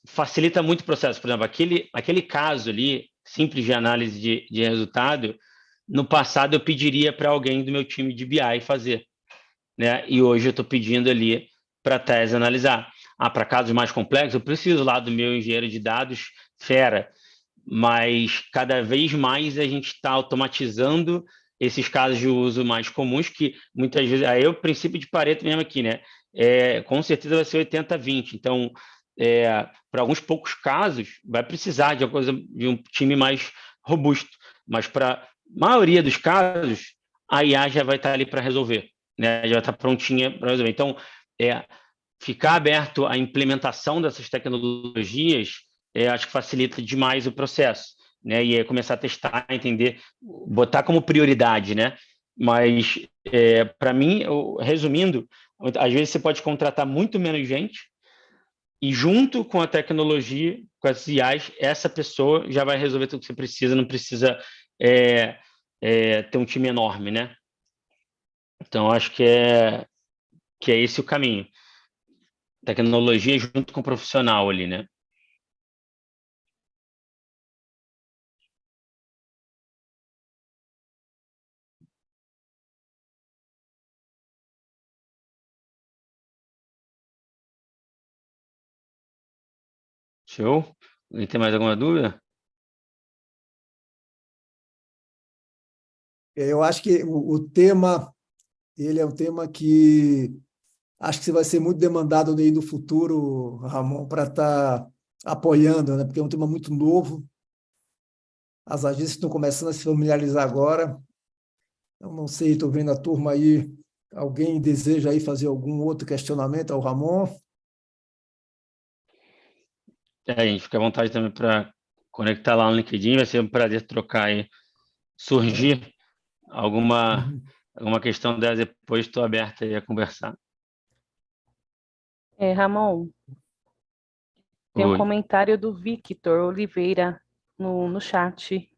facilita muito o processo. Por exemplo, aquele caso ali, simples de análise de resultado, no passado eu pediria para alguém do meu time de BI fazer, né? E hoje eu estou pedindo ali para a Tese analisar. Para casos mais complexos, eu preciso lá do meu engenheiro de dados fera, mas cada vez mais a gente está automatizando esses casos de uso mais comuns, que muitas vezes, aí é o princípio de Pareto mesmo aqui, né? Com certeza vai ser 80-20. Então, para alguns poucos casos, vai precisar de um time mais robusto, mas para a maioria dos casos, a IA já vai estar ali para resolver, né? Já vai estar prontinha para resolver. Então, ficar aberto à implementação dessas tecnologias, acho que facilita demais o processo, né? E começar a testar, entender, botar como prioridade, né? Mas, para mim, resumindo, às vezes você pode contratar muito menos gente e, junto com a tecnologia, com as IAs, essa pessoa já vai resolver tudo que você precisa, não precisa ter um time enorme, né? Então, acho que é esse o caminho. Tecnologia junto com o profissional ali, né? Show? E tem mais alguma dúvida? Eu acho que o tema, ele é um tema que acho que vai ser muito demandado aí no futuro, Ramon, para estar apoiando, né? Porque é um tema muito novo. As agências estão começando a se familiarizar agora. Eu não sei, estou vendo a turma aí. Alguém deseja aí fazer algum outro questionamento ao Ramon? A gente fica à vontade também para conectar lá no LinkedIn, vai ser um prazer trocar aí. Surgir alguma questão dessa depois, estou aberto aí a conversar. Ramon, tem um Oi. comentário do Victor Oliveira no chat.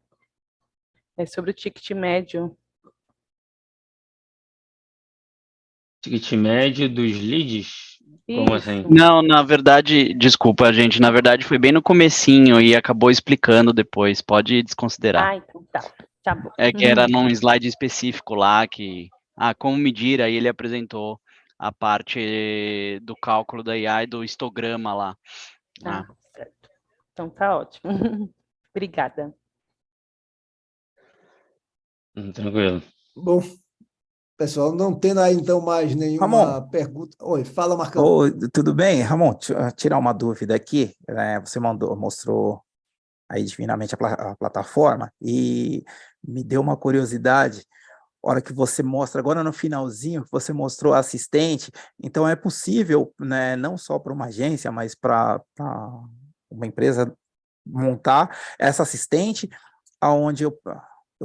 É sobre o ticket médio. Ticket médio dos leads? Como assim? Não, na verdade, desculpa, gente, na verdade foi bem no comecinho e acabou explicando depois, pode desconsiderar. Então tá bom. É que era num slide específico lá que, como medir, aí ele apresentou a parte do cálculo da IA e do histograma lá. Certo. Então tá ótimo. Obrigada. Tranquilo. Bom, pessoal, não tendo aí então mais nenhuma pergunta. Oi, fala, Marcão. Oi, tudo bem? Ramon, tirar uma dúvida aqui. Você mostrou aí divinamente a plataforma e me deu uma curiosidade. A hora que você mostra, agora no finalzinho, você mostrou assistente, então é possível, né, não só para uma agência, mas para uma empresa montar essa assistente, onde eu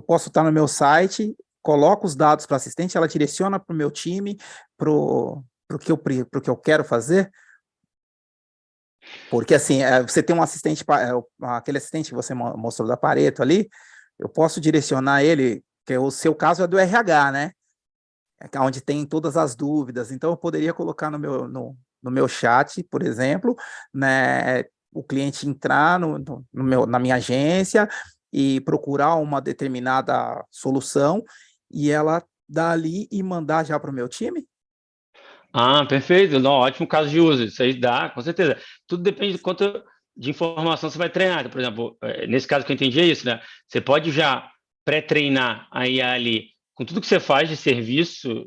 posso estar no meu site, coloco os dados para assistente, ela direciona para o meu time, para o que eu quero fazer. Porque, assim, você tem um assistente, aquele assistente que você mostrou da Pareto ali, eu posso direcionar ele, que o seu caso é do RH, né? Onde tem todas as dúvidas. Então, eu poderia colocar no meu chat, por exemplo, né, o cliente entrar na minha agência e procurar uma determinada solução e ela dali e mandar já para o meu time? Ah, perfeito. Não, ótimo caso de uso. Isso aí dá, com certeza. Tudo depende do quanto de informação você vai treinar. Então, por exemplo, nesse caso que eu entendi é isso, né? Você pode já pré-treinar a IA ali com tudo que você faz de serviço,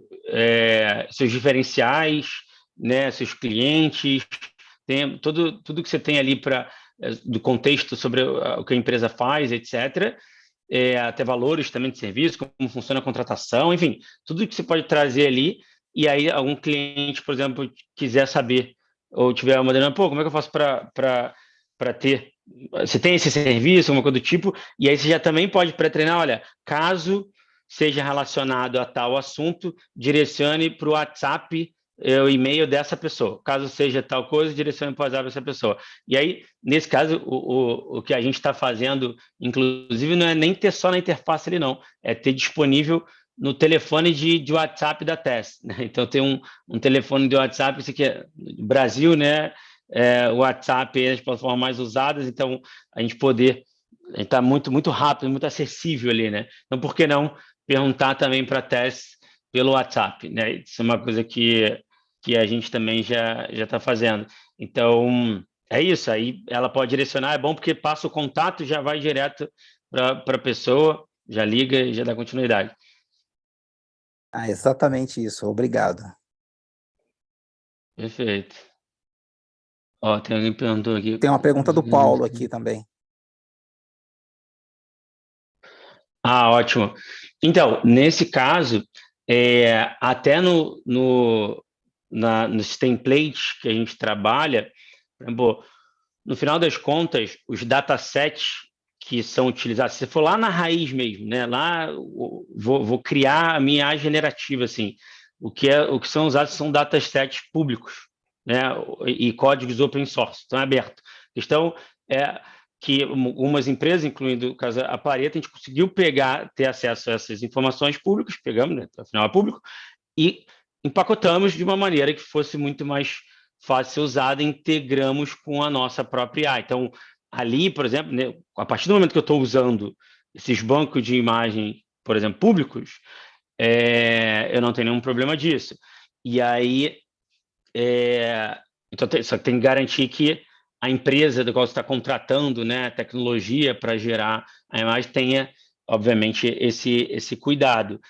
seus diferenciais, né, seus clientes, tem tudo que você tem ali do contexto sobre o que a empresa faz, etc. Até valores também de serviço, como funciona a contratação, enfim, tudo que você pode trazer ali. E aí algum cliente, por exemplo, quiser saber ou tiver uma demanda, pô, como é que eu faço para ter? Você tem esse serviço, alguma coisa do tipo, e aí você já também pode pré-treinar, olha, caso seja relacionado a tal assunto, direcione para o WhatsApp, o e-mail dessa pessoa. Caso seja tal coisa, direcione para o WhatsApp dessa pessoa. E aí, nesse caso, o que a gente está fazendo, inclusive, não é nem ter só na interface ali, não, é ter disponível no telefone de WhatsApp da TES, né? Então tem um telefone de WhatsApp, isso aqui é no Brasil, né? O WhatsApp é as plataformas mais usadas, então a gente está muito rápido, muito acessível ali, né? Então por que não perguntar também para a TES pelo WhatsApp, né? Isso é uma coisa que a gente também já está fazendo. Então é isso, aí ela pode direcionar, é bom porque passa o contato, já vai direto para a pessoa, já liga e já dá continuidade. Ah, exatamente isso, obrigado. Perfeito. Ó, tem alguém que perguntou aqui. Tem uma pergunta do Paulo aqui também. Ah, ótimo. Então, nesse caso, até nos templates que a gente trabalha, por exemplo, no final das contas, os datasets que são utilizados, se você for lá na raiz mesmo, né? Lá vou criar a minha AI generativa, assim. O que são usados são datasets públicos, né? E códigos open source, estão abertos. A questão é que algumas empresas, incluindo o caso a Pareto, a gente conseguiu ter acesso a essas informações públicas, pegamos, né? Afinal é público, e empacotamos de uma maneira que fosse muito mais fácil ser usada, integramos com a nossa própria AI. Então, ali, por exemplo, né, a partir do momento que eu estou usando esses bancos de imagem, por exemplo, públicos, eu não tenho nenhum problema disso. E aí, então, só tem que garantir que a empresa do qual você está contratando, né, a tecnologia para gerar a imagem tenha, obviamente, esse cuidado.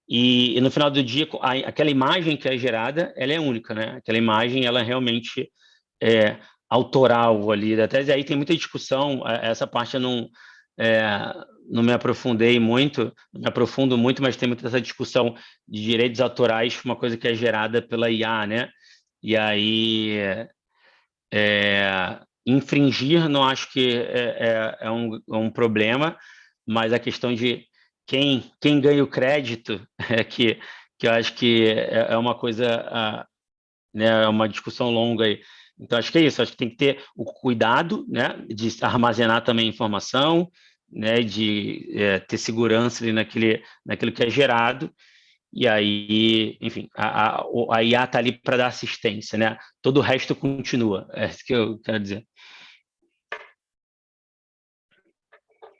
E no final do dia, aquela imagem que é gerada, ela é única, né? Aquela imagem, ela realmente é autoral ali da tese. Aí tem muita discussão, essa parte eu não me aprofundei muito, não me aprofundo muito, mas tem muita essa discussão de direitos autorais, uma coisa que é gerada pela IA, né? E aí, infringir, não acho que é um problema, mas a questão de quem ganha o crédito que eu acho que é uma coisa, né, é uma discussão longa aí. Então, acho que é isso, acho que tem que ter o cuidado, né, de armazenar também informação, né, de ter segurança ali naquilo que é gerado, e aí, enfim, a IA está ali para dar assistência, né? Todo o resto continua, é isso que eu quero dizer.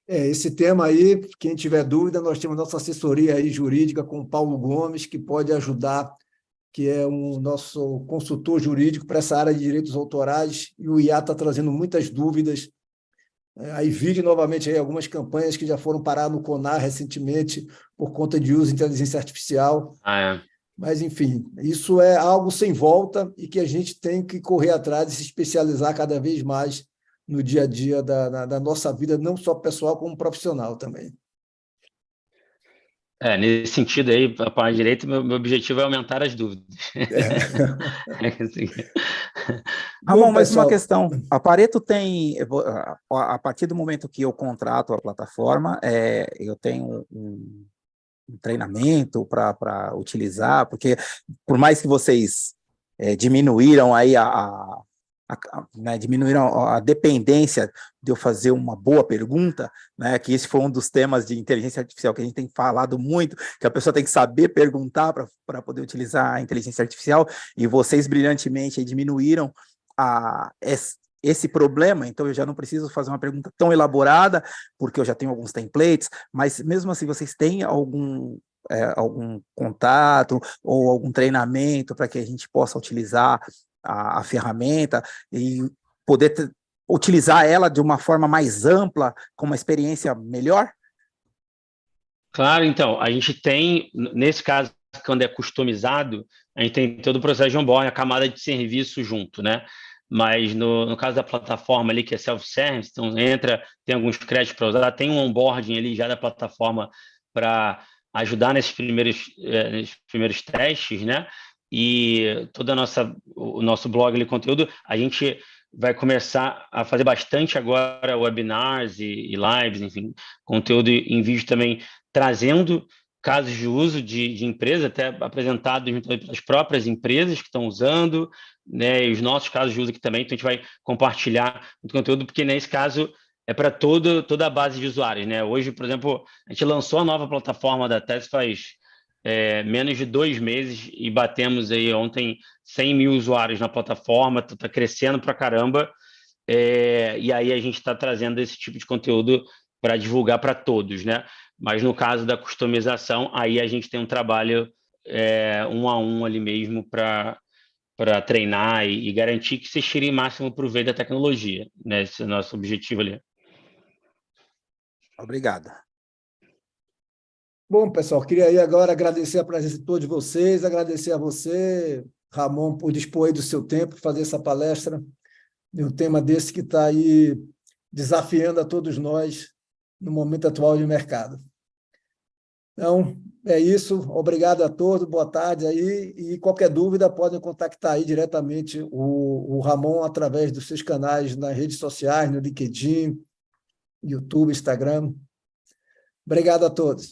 Esse tema aí, quem tiver dúvida, nós temos nossa assessoria aí jurídica com o Paulo Gomes, que pode ajudar, que é o nosso consultor jurídico para essa área de direitos autorais, e o IA está trazendo muitas dúvidas. Aí vi novamente aí algumas campanhas que já foram parar no CONAR recentemente por conta de uso de inteligência artificial. Mas, enfim, isso é algo sem volta e que a gente tem que correr atrás e se especializar cada vez mais no dia a dia da nossa vida, não só pessoal, como profissional também. Nesse sentido aí, a parte direita, meu objetivo é aumentar as dúvidas. Ramon, Bom, mais uma pessoal, questão. A Pareto tem, a partir do momento que eu contrato a plataforma, eu tenho um treinamento para utilizar, porque por mais que vocês diminuíram aí né, diminuíram a dependência de eu fazer uma boa pergunta, né, que esse foi um dos temas de inteligência artificial que a gente tem falado muito, que a pessoa tem que saber perguntar para poder utilizar a inteligência artificial, e vocês brilhantemente diminuíram esse problema, então eu já não preciso fazer uma pergunta tão elaborada, porque eu já tenho alguns templates, mas mesmo assim vocês têm algum contato ou algum treinamento para que a gente possa utilizar a ferramenta e poder utilizar ela de uma forma mais ampla, com uma experiência melhor? Claro, então, a gente tem, nesse caso, quando é customizado, a gente tem todo o processo de onboarding, a camada de serviço junto, né? Mas no caso da plataforma ali, que é self-service, então entra, tem alguns créditos para usar, tem um onboarding ali já da plataforma para ajudar nesses primeiros testes, né? E o nosso blog ali, conteúdo, a gente vai começar a fazer bastante agora webinars e lives, enfim, conteúdo em vídeo também, trazendo casos de uso de empresa, até apresentados pelas próprias empresas que estão usando, né, e os nossos casos de uso aqui também, então a gente vai compartilhar o conteúdo, porque nesse caso é para toda a base de usuários, né? Hoje, por exemplo, a gente lançou a nova plataforma da TES faz menos de 2 meses e batemos aí ontem 100 mil usuários na plataforma, está crescendo para caramba, e aí a gente está trazendo esse tipo de conteúdo para divulgar para todos, né? Mas no caso da customização, aí a gente tem um trabalho 1 a 1 ali mesmo para treinar e garantir que vocês tirem máximo proveito da tecnologia, né? Esse é o nosso objetivo ali. Obrigado. Bom, pessoal, queria aí agora agradecer a presença de todos vocês, agradecer a você, Ramon, por dispor aí do seu tempo, fazer essa palestra de um tema desse que está aí desafiando a todos nós no momento atual de mercado. Então, é isso. Obrigado a todos, boa tarde aí, e qualquer dúvida podem contactar aí diretamente o Ramon através dos seus canais nas redes sociais, no LinkedIn, YouTube, Instagram. Obrigado a todos.